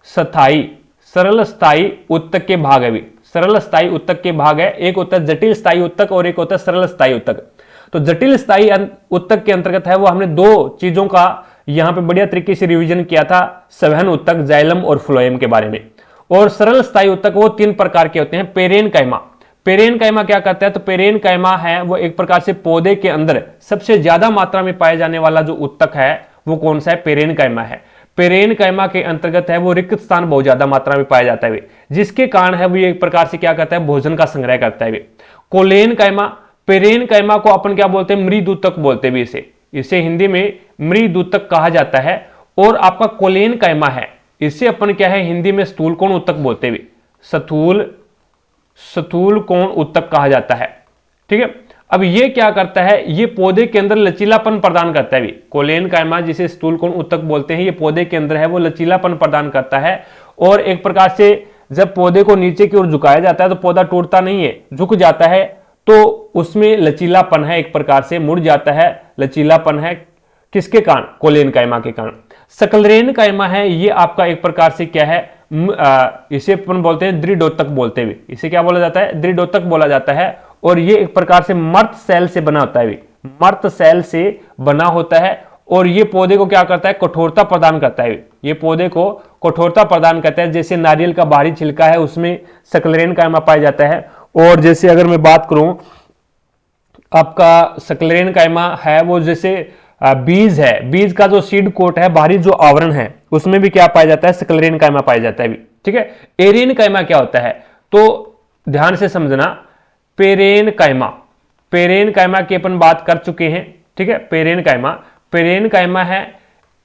स्थायी उत्तक के भाग है भी, सरल स्थायी उत्तक के भाग है। एक होता है जटिल स्थायी उत्तक और एक होता है सरल स्थायी उत्तक। तो जटिल स्थायी उत्तक के अंतर्गत है वो हमने 2 चीजों का यहां पे बढ़िया तरीके से रिवीजन किया था, संवहन उत्तक, जाइलम और फ्लोएम के बारे में। और सरल स्थायी उत्तक वो 3 प्रकार के होते हैं। पेरेन कायमा, पेरेन कायमा क्या करता है? तो पेरेन कायमा है वो एक प्रकार से पौधे के अंदर सबसे ज्यादा मात्रा में पाए जाने वाला जो उत्तक है वो कौन सा है? पेरेन कायमा है। पेरेन कायमा के अंतर्गत है वो रिक्त स्थान बहुत ज्यादा मात्रा में पाया जाता है, जिसके कारण है वो एक प्रकार से क्या करता है? भोजन का संग्रह करता है। कोलेन कायमा, पेरेन कायमा को अपन क्या बोलते हैं? मृदूतक बोलते हैं इसे हिंदी में मृदूतक कहा जाता है। और आपका कोलेन कायमा है इसे अपन क्या है हिंदी में स्थूल कोण उत्तक बोलते हैं, स्थूल कोण उत्तक कहा जाता है। ठीक है, अब ये क्या करता है? ये पौधे के अंदर लचीलापन प्रदान करता है भी। कोलेन कायमा जिसे स्थूल कोण उत्तक बोलते हैं, ये पौधे के अंदर है वो लचीलापन प्रदान करता है। और एक प्रकार से जब पौधे को नीचे की ओर झुकाया जाता है तो पौधा टूटता नहीं है, झुक जाता है, तो उसमें लचीलापन है, एक प्रकार से मुड़ जाता है, लचीलापन है। किसके कारण? कोलेन कायमा के कारण। स्क्लेरेन कायमा है ये आपका एक प्रकार से क्या है, इसे अपन बोलते हैं दृढ़ोत्तक बोलते हैं, इसे क्या बोला जाता है? दृढ़ोत्तक बोला जाता है। और ये एक प्रकार से मर्त सेल से बना होता है, मर्त सेल से बना होता है। और ये पौधे को क्या करता है? कठोरता प्रदान करता है, ये पौधे को कठोरता प्रदान करता है। जैसे नारियल का बाहरी छिलका है उसमें स्क्लेरेन कायमा पाया जाता है। और जैसे अगर मैं बात करूं आपका स्क्लेरेन कायमा है वो जैसे बीज है, बीज का जो सीड कोट है, बाहरी जो आवरण है, उसमें भी क्या पाया जाता है? स्क्लेरेन कायमा पाया जाता है। ठीक है, एरेन कायमा क्या होता है? तो ध्यान से समझना, पेरेन कायमा की अपन बात कर चुके हैं। ठीक है, पेरेन कायमा है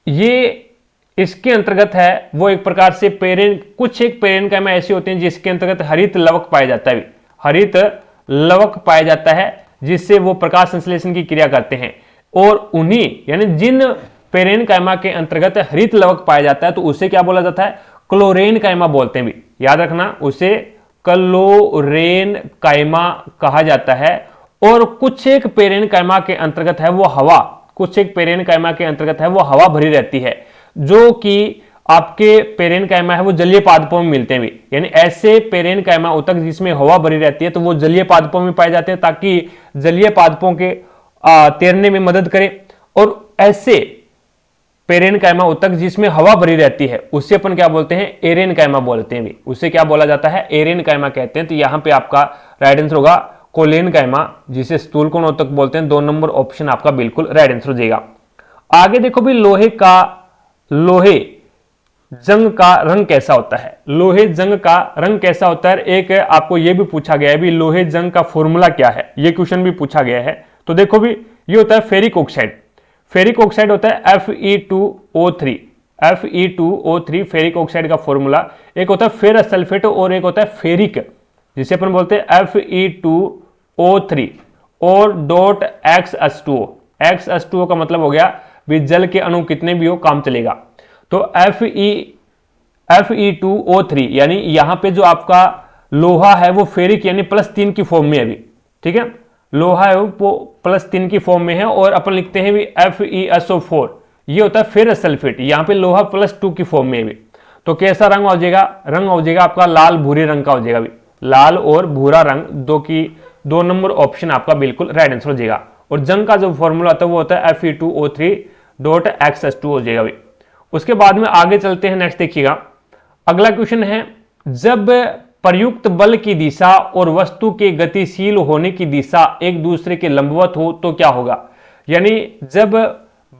ये इसके अंतर्गत है वो एक प्रकार से कुछ एक पेरेनकाइमा ऐसे होते हैं जिसके अंतर्गत हरित लवक पाया जाता है, हरित लवक पाया जाता है जिससे वो प्रकाश संश्लेषण की क्रिया करते हैं। और उन्हीं यानी जिन पेरेनकाइमा के अंतर्गत हरित लवक पाया जाता है तो उसे क्या बोला जाता है, क्लोरेनकाइमा बोलते हैं भी, याद रखना उसे क्लोरेनकाइमा कहा जाता है। और कुछ एक पेरेनकाइमा के अंतर्गत है वो हवा, कुछ एक पेरेनकाइमा के अंतर्गत है वो हवा भरी रहती है, जो कि आपके पेरेनकाइमा है वो जलीय पादपों में मिलते हैं भी, यानी ऐसे पेरेनकाइमा उतक जिसमें हवा भरी रहती है तो वो जलीय पादपों में पाए जाते हैं ताकि जलीय पादपों के तैरने में मदद करे। और ऐसे पेरेनकाइमा उतक जिसमें हवा भरी रहती है उसे अपन क्या बोलते हैं, एरेनकाइमा बोलते हैं भी, उसे क्या बोला जाता है, एरेनकाइमा कहते हैं। तो यहां पे आपका राइट आंसर होगा कोलेनकाइमा, जिसे स्थूलकोण उतक बोलते हैं। 2 नंबर ऑप्शन आपका बिल्कुल राइट आंसर हो जाएगा। आगे देखो भी लोहे जंग का रंग कैसा होता है, लोहे जंग का रंग कैसा होता है। एक आपको यह भी पूछा गया है भी लोहे जंग का फॉर्मूला क्या है, यह क्वेश्चन भी पूछा गया है। तो देखो भी ये होता है फेरिक ऑक्साइड, फेरिक ऑक्साइड होता है Fe2O3, Fe2O3 फेरिक ऑक्साइड का फॉर्मूला। एक होता है फेरस सल्फेट और एक होता है फेरिक, जिसे अपन बोलते हैं Fe2O3 और डॉट XH2O, XH2O का मतलब हो गया भी जल के अणु कितने भी हो काम चलेगा। तो Fe2O3 यानी यहां पे जो आपका लोहा है वो फेरिक यानी +3 की फॉर्म में है अभी, ठीक है, लोहा है वो +3 की फॉर्म में है। और अपन लिखते हैं भी FeSO4, ये होता है फेरस सल्फेट, यहां पे लोहा +2 की फॉर्म में है भी। तो कैसा रंग हो जाएगा, रंग हो जाएगा आपका लाल भूरे रंग का हो जाएगा भी, लाल और भूरा रंग, 2 नंबर ऑप्शन आपका बिल्कुल राइट आंसर हो जाएगा। और जंग का जो फॉर्मूला होता है वो होता है Fe2O3 डॉट XH2 हो जाएगा भी। उसके बाद में आगे चलते हैं, नेक्स्ट देखिएगा। अगला क्वेश्चन है, जब प्रयुक्त बल की दिशा और वस्तु के गतिशील होने की दिशा एक दूसरे के लंबवत हो तो क्या होगा। यानी जब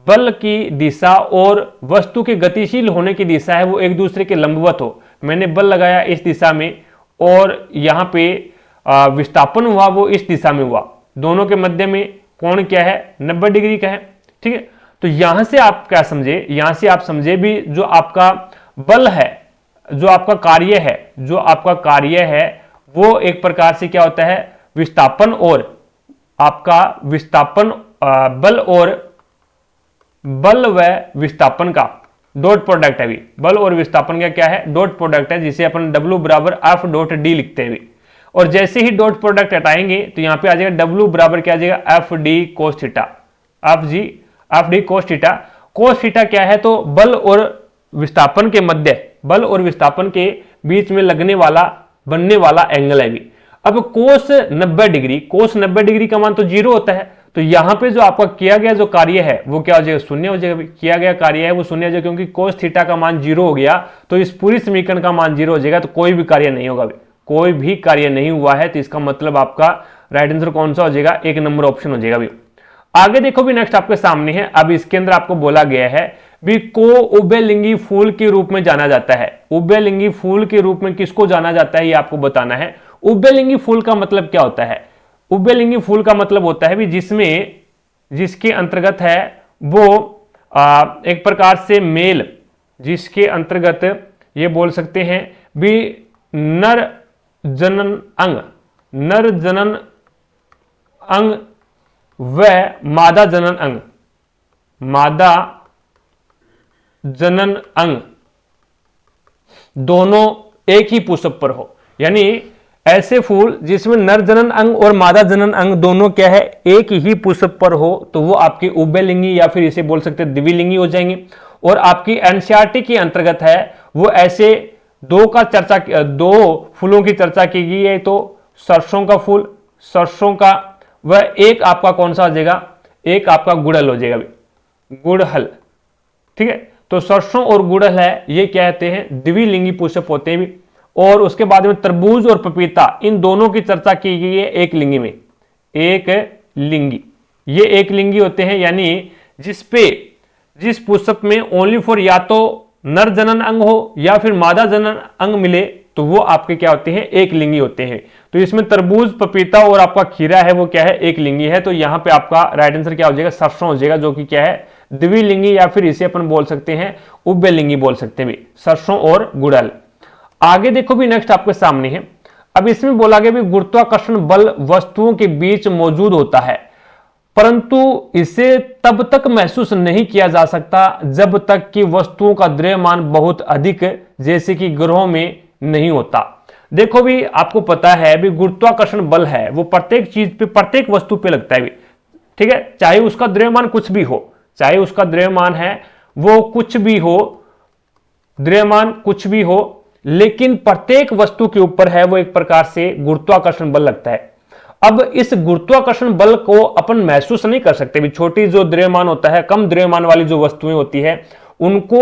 बल की दिशा और वस्तु के गतिशील होने की दिशा है वो एक दूसरे के लंबवत हो, मैंने बल लगाया इस दिशा में और यहां पे विस्थापन हुआ वो इस दिशा में हुआ, दोनों के मध्य में कोण क्या है, 90 डिग्री का है, ठीक है। तो यहां से आप क्या समझे, यहां से आप समझे भी जो आपका बल है, जो आपका कार्य है, जो आपका कार्य है वो एक प्रकार से क्या होता है, विस्थापन और आपका विस्थापन बल व विस्थापन का डॉट प्रोडक्ट है भी, बल और विस्थापन का क्या है, डॉट प्रोडक्ट है, जिसे अपन W बराबर F डॉट D लिखते हैं भी। और जैसे ही डॉट प्रोडक्ट हटाएंगे तो यहां पे आ जाएगा W बराबर क्या आ जाएगा, FD cos theta, FD cos theta. cos theta क्या है, तो बल और विस्थापन के मध्य, बल और विस्थापन के बीच में बनने वाला एंगल है भी। अब cos 90 डिग्री, cos 90 डिग्री का मान तो 0 होता है, तो यहां पे जो आपका किया गया जो कार्य है वो क्या हो जाएगा, शून्य हो जाएगा। किया गया कार्य है वो शून्य हो जाएगा, क्योंकि cos थीटा का मान 0 हो गया तो इस पूरी समीकरण का मान 0 हो जाएगा, तो कोई भी कार्य नहीं होगा, कोई भी कार्य नहीं हुआ है। तो इसका मतलब आपका राइट आंसर कौन सा हो जाएगा, 1 नंबर ऑप्शन हो जाएगा भी। आगे देखो भी, नेक्स्ट आपके सामने है, अब इसके अंदर आपको बोला गया है भी को उभयलिंगी फूल के रूप में जाना जाता है। उभयलिंगी फूल के रूप में किसको जाना जाता है ये आपको बताना है। उभयलिंगी फूल का मतलब क्या होता है, उभयलिंगी फूल का मतलब होता है भी जिसके अंतर्गत है वो एक प्रकार से मेल, जिसके अंतर्गत ये बोल सकते हैं भी नर जनन अंग व मादा जनन अंग, मादा जनन अंग दोनों एक ही पुष्प पर हो। यानी ऐसे फूल जिसमें नर जनन अंग और मादा जनन अंग दोनों क्या है, एक ही पुष्प पर हो, तो वो आपकी उभयलिंगी या फिर इसे बोल सकते हैं द्विलिंगी हो जाएंगे। और आपकी एनसीईआरटी के अंतर्गत है वो ऐसे दो फूलों की चर्चा की गई है, तो सरसों का फूल, सरसों का, वह एक आपका कौन सा हो जाएगा, एक आपका गुड़हल हो जाएगा, गुड़हल, ठीक है। तो सरसों और गुड़हल है ये क्या कहते हैं, द्विलिंगी पुष्प होते हैं भी। और उसके बाद में तरबूज और पपीता, इन दोनों की चर्चा की गई है एक लिंगी में, एक लिंगी, ये एक लिंगी होते हैं। यानी जिस पुष्प में ओनली फॉर या तो नर जनन अंग हो या फिर मादा जनन अंग मिले तो वो आपके क्या होते हैं, एक लिंगी होते हैं। तो इसमें तरबूज, पपीता और आपका खीरा है वो क्या है, एक लिंगी है। तो यहां पे आपका राइट आंसर क्या हो जाएगा, सरसों हो जाएगा, जो कि क्या है, द्विलिंगी, या फिर इसे अपन बोल सकते हैं उभयलिंगी बोल सकते हैं भी, सरसों और गुड़हल। आगे देखो भी नेक्स्ट आपके सामने है। अब इसमें बोला गया भी गुरुत्वाकर्षण बल वस्तुओं के बीच मौजूद होता है, परंतु इसे तब तक महसूस नहीं किया जा सकता जब तक कि वस्तुओं का द्रव्यमान बहुत अधिक जैसे कि ग्रहों में नहीं होता। देखो भी आपको पता है भी गुरुत्वाकर्षण बल है वो प्रत्येक चीज पे, प्रत्येक वस्तु पे लगता है भी, ठीक है, चाहे उसका द्रव्यमान कुछ भी हो, चाहे उसका द्रव्यमान है वो कुछ भी हो, द्रव्यमान कुछ भी हो, लेकिन प्रत्येक वस्तु के ऊपर है वो एक प्रकार से गुरुत्वाकर्षण बल लगता है। अब इस गुरुत्वाकर्षण बल को अपन महसूस नहीं कर सकते भी, छोटी जो द्रव्यमान होता है, कम द्रव्यमान वाली जो वस्तुएं होती है उनको,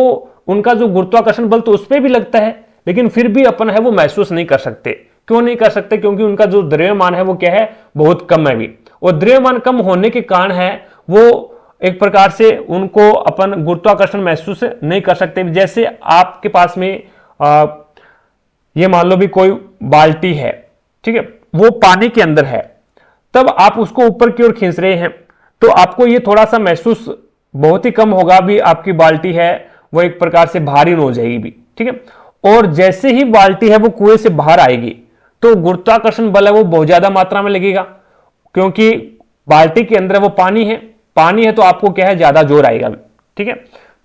उनका जो गुरुत्वाकर्षण बल तो उस पर भी लगता है, लेकिन फिर भी अपन है वो महसूस नहीं कर सकते। क्यों नहीं कर सकते, क्योंकि उनका जो द्रव्यमान है वो क्या है, बहुत कम है भी, और द्रव्यमान कम होने के कारण है वो एक प्रकार से उनको अपन गुरुत्वाकर्षण महसूस नहीं कर सकते। जैसे आपके पास में ये मान लो भी कोई बाल्टी है, ठीक है, वो पानी के अंदर है, तब आप उसको ऊपर की ओर खींच रहे हैं तो आपको ये थोड़ा सा महसूस बहुत ही कम होगा भी, आपकी बाल्टी है वो एक प्रकार से भारी हो जाएगी भी, ठीक है। और जैसे ही बाल्टी है वो कुएं से बाहर आएगी तो गुरुत्वाकर्षण बल है वो बहुत ज्यादा मात्रा में लगेगा, क्योंकि बाल्टी के अंदर वो पानी है, पानी है तो आपको क्या है, ज्यादा जोर आएगा, ठीक है।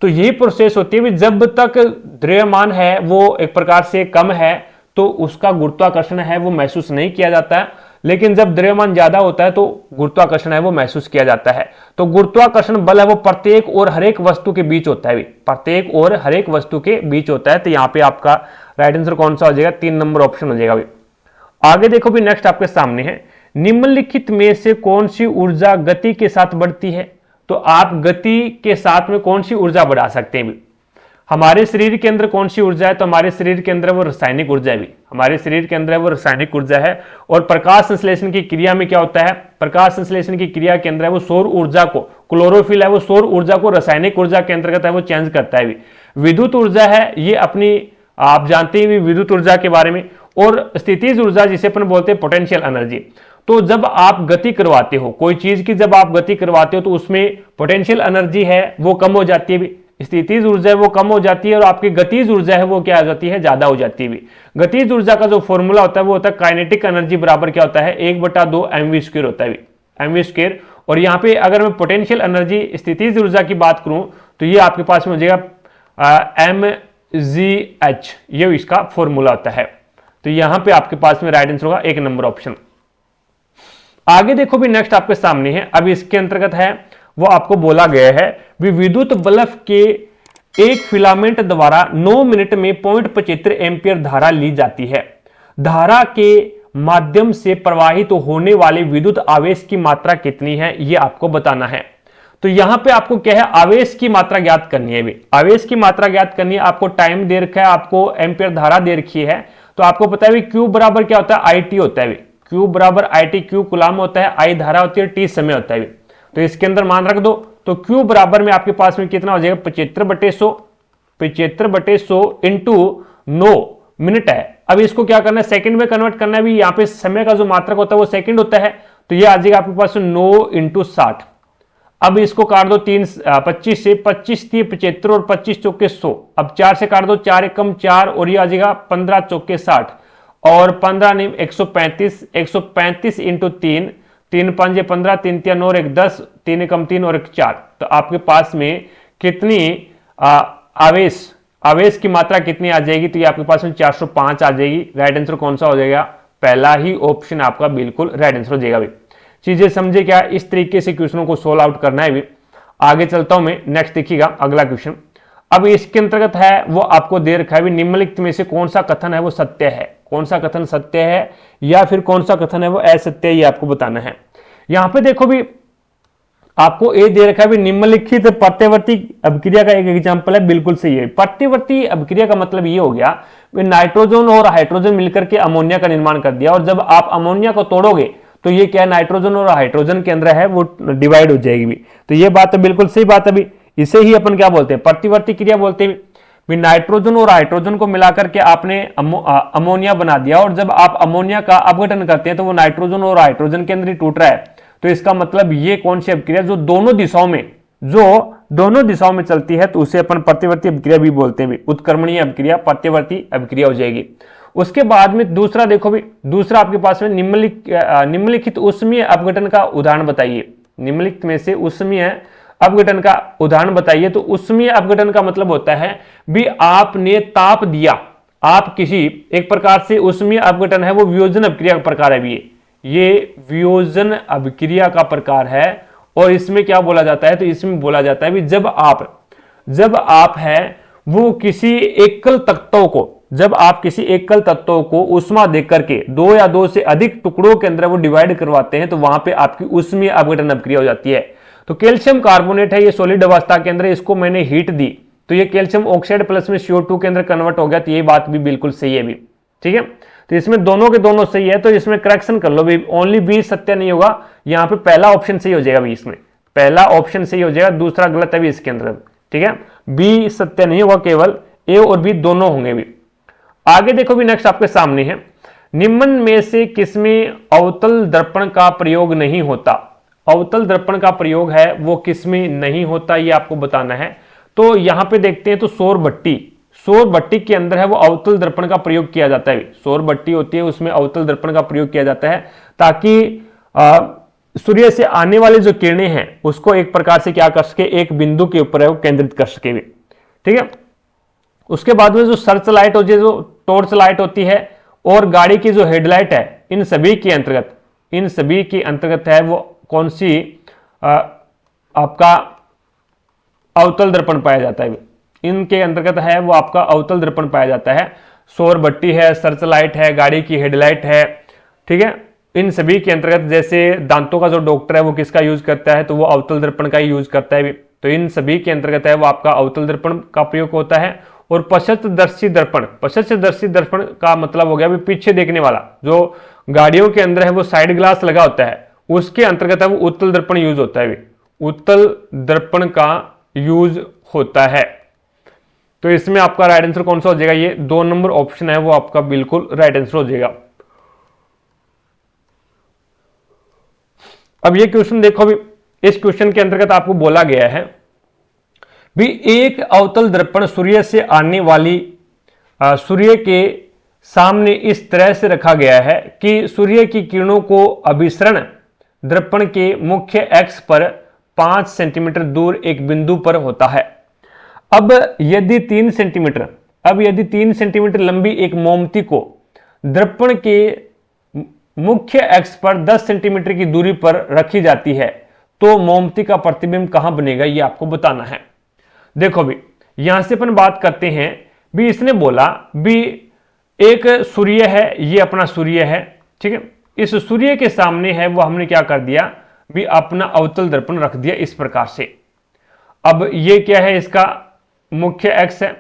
तो ये प्रोसेस होती है, जब तक द्रव्यमान है वो एक प्रकार से कम है तो उसका गुरुत्वाकर्षण है वो महसूस नहीं किया जाता है, लेकिन जब द्रव्यमान ज्यादा होता है तो गुरुत्वाकर्षण है वो महसूस किया जाता है। तो गुरुत्वाकर्षण बल है वो प्रत्येक और हर एक वस्तु के बीच होता है, प्रत्येक और हर एक वस्तु के बीच होता है। तो यहाँ पे आपका राइट आंसर कौन सा हो जाएगा, 3 नंबर ऑप्शन हो जाएगा भी। आगे देखो भी नेक्स्ट आपके सामने है, निम्नलिखित में से कौन सी ऊर्जा गति के साथ बढ़ती है। तो आप गति के साथ में कौन सी ऊर्जा बढ़ा सकते हैं भी, हमारे शरीर के अंदर कौन सी ऊर्जा है, तो हमारे शरीर के अंदर वो रासायनिक ऊर्जा है भी, हमारे शरीर के अंदर वो रासायनिक ऊर्जा है। और प्रकाश संश्लेषण की क्रिया में क्या होता है, प्रकाश संश्लेषण की क्रिया के अंदर है वो सौर ऊर्जा को, क्लोरोफिल है वो सौर ऊर्जा को रासायनिक ऊर्जा के अंतर्गत है वो चेंज करता है भी। विद्युत ऊर्जा है ये अपनी, आप जानते हैं विद्युत ऊर्जा के बारे में। और स्थितिज ऊर्जा जिसे अपन बोलते हैं पोटेंशियल एनर्जी, तो जब आप गति करवाते हो कोई चीज की, जब आप गति करवाते हो तो उसमें पोटेंशियल एनर्जी है वो कम हो जाती है भी, स्थितिज ऊर्जा है वो कम हो जाती है, और आपकी गतिज ऊर्जा है वो क्या हो जाती है, ज्यादा हो जाती है भी। गतिज ऊर्जा का जो फॉर्मूला होता है वो होता है काइनेटिक एनर्जी बराबर क्या होता है, 1/2 mv² होता है mv²। और यहाँ पे अगर मैं पोटेंशियल एनर्जी स्थितिज ऊर्जा की बात करूं तो ये आपके पास में हो जाएगा mgh, ये इसका फॉर्मूला होता है। तो यहां पे आपके पास में राइट आंसर होगा 1 नंबर ऑप्शन। आगे देखो भी नेक्स्ट आपके सामने है, अब इसके अंतर्गत है वो आपको बोला गया है भी विद्युत बल्ब के एक फिलामेंट द्वारा 9 मिनट में 0.75 एम्पियर धारा ली जाती है। धारा के माध्यम से प्रवाहित होने वाले विद्युत आवेश की मात्रा कितनी है ये आपको बताना है। तो यहां पे आपको क्या है, आवेश की मात्रा ज्ञात करनी है भी, आवेश की मात्रा ज्ञात करनी है। आपको टाइम दे रखा है, आपको एम्पियर धारा दे रखी है, तो आपको पता है भी क्यू बराबर क्या होता है, IT होता है भी, क्यू बराबर IT, क्यू कुलाम होता है, I धारा होती है, T समय होता है भी। तो इसके अंदर मान रख दो, तो क्यू बराबर में आपके पास में कितना हो जाएगा, 75/100, 75/100 इंटू 9 मिनट है। अब इसको क्या करना है, सेकंड में कन्वर्ट करना है भी, यहाँ पे समय का जो मात्रक होता है वो सेकंड होता है, तो ये आ जाएगा आपके पास 9 × 60। अब इसको काट दो 25 से, 25 × 75 और 25 × 100। अब 4 से काट दो, 4 एकम 4 और ये आ जाएगा 15 × 60 और 15 नहीं 135, 135 × 3, 3 × 5 = 15, 3 × 3 9 और 1 10, 3 एकम 3 और 1 4। तो आपके पास में कितनी आवेश की मात्रा कितनी आ जाएगी, तो ये आपके पास में 405 आ जाएगी। राइट आंसर कौन सा हो जाएगा, पहला ही ऑप्शन आपका बिल्कुल राइट आंसर हो जाएगा। चीजें समझे क्या, इस तरीके से क्वेश्चनों को सोल्व आउट करना है भी। आगे चलता हूं मैं, नेक्स्ट देखिएगा अगला क्वेश्चन। अब इसके अंतर्गत है वो आपको दे रखा है भी, निम्नलिखित में से कौन सा कथन है वो सत्य है, कौन सा कथन सत्य है या फिर कौन सा कथन है वो असत्य है, ये आपको बताना है। यहां पे देखो भी आपको ए दे रखा है भी, निम्नलिखित प्रत्यवर्ती अभिक्रिया का एक एग्जांपल है, बिल्कुल सही है। प्रत्यवर्ती अभिक्रिया का मतलब ये हो गया नाइट्रोजन और हाइड्रोजन मिलकर के अमोनिया का निर्माण कर दिया, और जब आप अमोनिया को तोड़ोगे तो ये क्या नाइट्रोजन और हाइड्रोजन के अंदर है वो डिवाइड हो जाएगी भी। तो ये बात तो बिल्कुल सही बात है भी, इसे ही अपन क्या बोलते हैं, प्रतिवर्ती क्रिया बोलते हैं। भी नाइट्रोजन और हाइड्रोजन को मिलाकर के आपने अमोनिया बना दिया, और जब आप अमोनिया का अपघटन करते हैं तो वो नाइट्रोजन और हाइड्रोजन के अंदर ही टूट रहा है। तो इसका मतलब ये कौन सी अभिक्रिया जो दोनों दिशाओं में चलती है, तो उसे अपन प्रतिवर्ती अभिक्रिया भी बोलते हैं। उत्क्रमणीय अभिक्रिया प्रतिवर्ती अभिक्रिया हो जाएगी। उसके बाद में दूसरा देखो भी, दूसरा आपके पास में निम्नलिखित ऊष्मीय अपघटन का उदाहरण बताइए। निम्नलिखित में से ऊष्मीय अपघटन का उदाहरण बताइए। तो ऊष्मीय अपघटन का मतलब होता है भी आपने ताप दिया, आप किसी एक प्रकार से ऊष्मीय अपघटन है वो वियोजन अभिक्रिया का प्रकार है। भी ये वियोजन अभिक्रिया का प्रकार है। और इसमें क्या बोला जाता है, तो इसमें बोला जाता है भी जब आप है वो किसी एकल तत्वों को ऊष्मा देकर के दो या दो से अधिक टुकड़ों के अंदर वो डिवाइड करवाते हैं, तो वहां पे आपकी ऊष्मीय अपघटन अभिक्रिया हो जाती है। तो कैल्शियम कार्बोनेट है, ये सॉलिड अवस्था के अंदर, इसको मैंने हीट दी तो ये कैल्शियम ऑक्साइड प्लस में CO2 के अंदर कन्वर्ट हो गया। तो ये बात भी बिल्कुल सही है भी, ठीक है। तो इसमें दोनों के दोनों सही है, तो इसमें करेक्शन कर लो भी, ओनली बी सत्य नहीं होगा, यहाँ पे पहला ऑप्शन सही हो जाएगा भी, इसमें पहला ऑप्शन सही हो जाएगा, दूसरा गलत है भी इसके अंदर, ठीक है। बी सत्य नहीं होगा, केवल ए और बी दोनों होंगे भी। आगे देखो भी, नेक्स्ट आपके सामने है, निम्न में से किसमें अवतल दर्पण का प्रयोग नहीं होता। अवतल दर्पण का प्रयोग है वो किसमें नहीं होता, ये आपको बताना है। तो यहां पे देखते हैं, तो सौर भट्टी के अंदर है वो अवतल दर्पण का प्रयोग किया जाता है। सौर भट्टी होती है, उसमें अवतल दर्पण का प्रयोग किया जाता है ताकि सूर्य से आने वाली जो किरणें हैं उसको एक प्रकार से क्या कर सके, एक बिंदु के ऊपर है वो केंद्रित कर सके भी, ठीक है। उसके बाद में जो सर्च लाइट होती है, जो टॉर्च लाइट होती है, और गाड़ी की जो हेडलाइट है, इन सभी के अंतर्गत है वो कौन सी आपका अवतल दर्पण पाया जाता है। इनके अंतर्गत है वो आपका अवतल दर्पण पाया जाता है। सौर भट्टी है, सर्च लाइट है, गाड़ी की हेडलाइट है, ठीक है। इन सभी के अंतर्गत, जैसे दांतों का जो डॉक्टर है वो किसका यूज करता है, तो वो अवतल दर्पण का ही यूज करता है। तो इन सभी के अंतर्गत है वो आपका अवतल दर्पण का प्रयोग होता है। और पश्चातदर्शी दर्पण का मतलब हो गया भी पीछे देखने वाला, जो गाड़ियों के अंदर है वो साइड ग्लास लगा होता है, उसके अंतर्गत है वो उत्तल दर्पण यूज होता है। उत्तल दर्पण का यूज होता है। तो इसमें आपका राइट आंसर कौन सा हो जाएगा, ये 2 नंबर ऑप्शन है वो आपका बिल्कुल राइट आंसर हो जाएगा। अब ये क्वेश्चन देखो भी, इस क्वेश्चन के अंतर्गत आपको बोला गया है भी एक अवतल दर्पण सूर्य से आने वाली सूर्य के सामने इस तरह से रखा गया है कि सूर्य की किरणों को अभिसरण दर्पण के मुख्य एक्स पर 5 सेंटीमीटर दूर एक बिंदु पर होता है। अब यदि 3 सेंटीमीटर लंबी एक मोमबत्ती को दर्पण के मुख्य एक्स पर 10 सेंटीमीटर की दूरी पर रखी जाती है, तो मोमबत्ती का प्रतिबिंब कहां बनेगा, यह आपको बताना है। देखो भी, यहां से अपन बात करते हैं भी, इसने बोला भी एक सूर्य है, ये अपना सूर्य है, ठीक है। इस सूर्य के सामने है वो हमने क्या कर दिया भी, अपना अवतल दर्पण रख दिया इस प्रकार से। अब ये क्या है, इसका मुख्य एक्स है,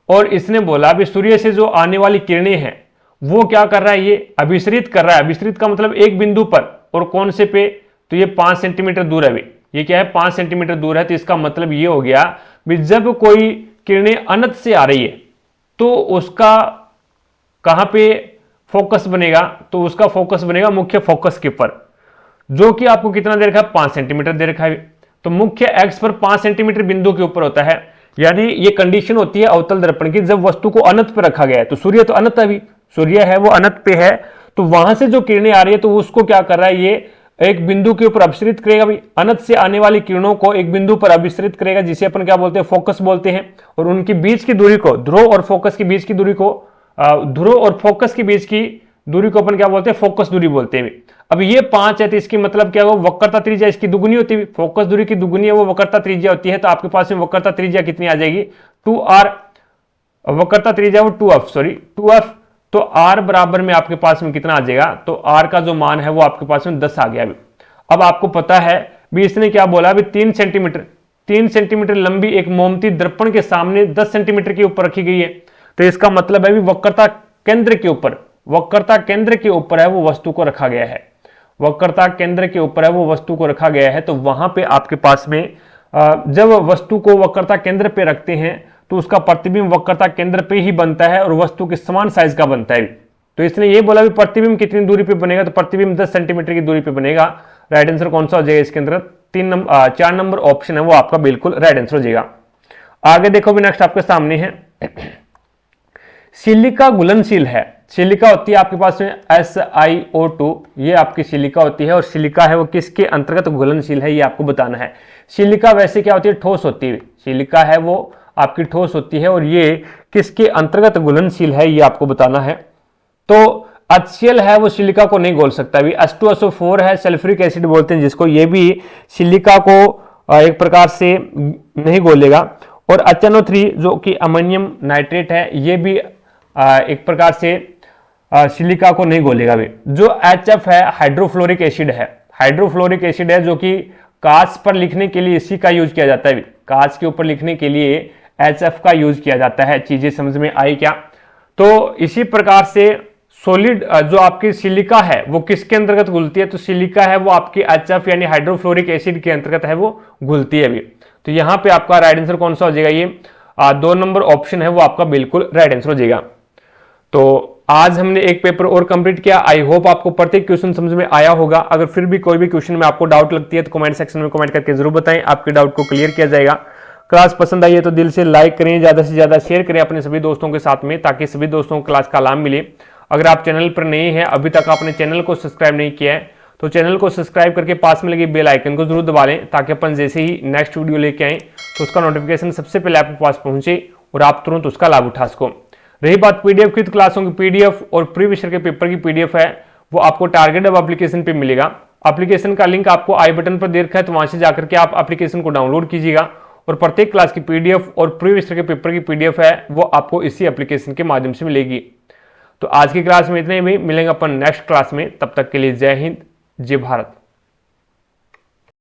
और इसने बोला भी सूर्य से जो आने वाली किरणें हैं वो क्या कर रहा है, ये अभिसरित कर रहा है। अभिसरित का मतलब एक बिंदु पर, और कौन से पे, तो ये 5 सेंटीमीटर दूर है भी, ये क्या है 5 सेंटीमीटर दूर है। तो इसका मतलब ये हो गया भी जब कोई किरणें अनंत से आ रही है तो उसका कहां पे फोकस बनेगा, तो उसका फोकस बनेगा मुख्य फोकस के ऊपर, जो कि आपको कितना दे रखा है, 5 सेंटीमीटर दे रखा है। तो मुख्य एक्स पर 5 सेंटीमीटर बिंदु के ऊपर होता है। यानी ये कंडीशन होती है अवतल दर्पण की, जब वस्तु को अनंत पर रखा गया है। तो सूर्य तो अनंत है, सूर्य है वो अनंत पे है, तो वहां से जो किरणें आ रही है तो उसको क्या कर रहा है, ये एक बिंदु के ऊपर अभिसरित करेगा भी, अनंत से आने वाली किरणों को एक बिंदु पर अभिसरित करेगा, जिसे अपन क्या बोलते हैं, फोकस बोलते हैं। और उनकी बीच की दूरी को, ध्रुव और फोकस के बीच की दूरी को, ध्रुव और फोकस के बीच की दूरी को अपन क्या बोलते हैं, फोकस दूरी बोलते हैं। अब ये 5 है, तो इसकी मतलब क्या हो, वक्रता त्रिज्या इसकी दुगुनी होती है। फोकस दूरी की दुगुनी है वो वक्रता त्रिज्या होती है। तो आपके पास में वक्रता त्रिज्या कितनी आ जाएगी, 2r, वक्रता त्रिज्या वो 2f। तो r बराबर में आपके पास में कितना आ जाएगा, तो r का जो मान है वो आपके पास में 10 आ गया। अब आपको पता है भी इसने क्या बोला, भी 3 सेंटीमीटर लंबी एक मोमबत्ती दर्पण के सामने 10 सेंटीमीटर के ऊपर रखी गई है। तो इसका मतलब है भी वक्रता केंद्र के ऊपर है वो वस्तु को रखा गया है। वक्रता केंद्र के ऊपर है वो वस्तु को रखा गया है। तो वहां पे आपके पास में जब वस्तु को वक्रता केंद्र पे रखते हैं तो उसका प्रतिबिंब वक्रता केंद्र पे ही बनता है और वस्तु के समान साइज का बनता है। तो इसने ये बोला भी प्रतिबिंब कितनी दूरी पे बनेगा, तो प्रतिबिंब 10 सेंटीमीटर की दूरी पे बनेगा। राइट आंसर कौन सा हो जाएगा इसके अंदर? 4 नंबर ऑप्शन है वो आपका बिल्कुल राइट आंसर हो जाएगा। आगे देखो भी नेक्स्ट आपके सामने है, सिलिका घुलनशील है। सिलिका होती है आपके पास में SiO2, ये आपकी सिलिका होती है और सिलिका है वो किसके अंतर्गत घुलनशील है ये आपको बताना है। सिलिका वैसे क्या होती है? ठोस होती है। सिलिका है वो आपकी ठोस होती है और ये किसके अंतर्गत घुलनशील है ये आपको बताना है। तो HCl है वो सिलिका को नहीं घोल सकता। भी H2SO4 है, सल्फ्यूरिक एसिड बोलते हैं जिसको, ये भी सिलिका को एक प्रकार से नहीं घोलेगा। और HNO3 जो कि अमोनियम नाइट्रेट है, ये भी एक प्रकार से सिलिका को नहीं घोलेगा भी। जो HF है हाइड्रोफ्लोरिक एसिड है, हाइड्रोफ्लोरिक एसिड है जो कि कांच पर लिखने के लिए इसी का यूज किया जाता है। कांच के ऊपर लिखने के लिए HF का यूज किया जाता है। चीजें समझ में आई क्या? तो इसी प्रकार से सॉलिड जो आपकी सिलिका है वो किसके अंतर्गत घुलती है? तो सिलिका है वो आपकी HF यानी हाइड्रोफ्लोरिक एसिड के अंतर्गत है वो घुलती है भी। तो यहाँ पे आपका राइट आंसर कौन सा हो जाएगा? ये 2 नंबर ऑप्शन है वो आपका बिल्कुल राइट आंसर हो जाएगा। तो आज हमने एक पेपर और कंप्लीट किया। आई होप आपको प्रत्येक क्वेश्चन समझ में आया होगा। अगर फिर भी कोई भी क्वेश्चन में आपको डाउट लगती है तो कमेंट सेक्शन में कमेंट करके जरूर बताएं, आपके डाउट को क्लियर किया जाएगा। क्लास पसंद आई है तो दिल से लाइक करें, ज्यादा से ज्यादा शेयर करें अपने सभी दोस्तों के साथ में, ताकि सभी दोस्तों को क्लास का लाभ मिले। अगर आप चैनल पर नए हैं, अभी तक आपने चैनल को सब्सक्राइब नहीं किया है, तो चैनल को सब्सक्राइब करके पास में लगे बेल आइकन को जरूर दबा लें, ताकि अपन जैसे ही नेक्स्ट वीडियो लेके आए तो उसका नोटिफिकेशन सबसे पहले आपके पास पहुंचे और आप तुरंत उसका लाभ उठा सको। रही बात पीडीएफ की, तो क्लासों की पीडीएफ और प्रीवियस ईयर के पेपर की पीडीएफ है वो आपको टारगेट हब एप्लीकेशन पे मिलेगा। एप्लीकेशन का लिंक आपको आई बटन पर दे रखा है, तो वहां से जाकर के आप एप्लीकेशन को डाउनलोड कीजिएगा और प्रत्येक क्लास की पीडीएफ और प्रीवियस ईयर के पेपर की पीडीएफ है वो आपको इसी एप्लीकेशन के माध्यम से मिलेगी। तो आज की क्लास में इतने ही, मिलेंगे अपन नेक्स्ट क्लास में। तब तक के लिए जय हिंद, जय भारत।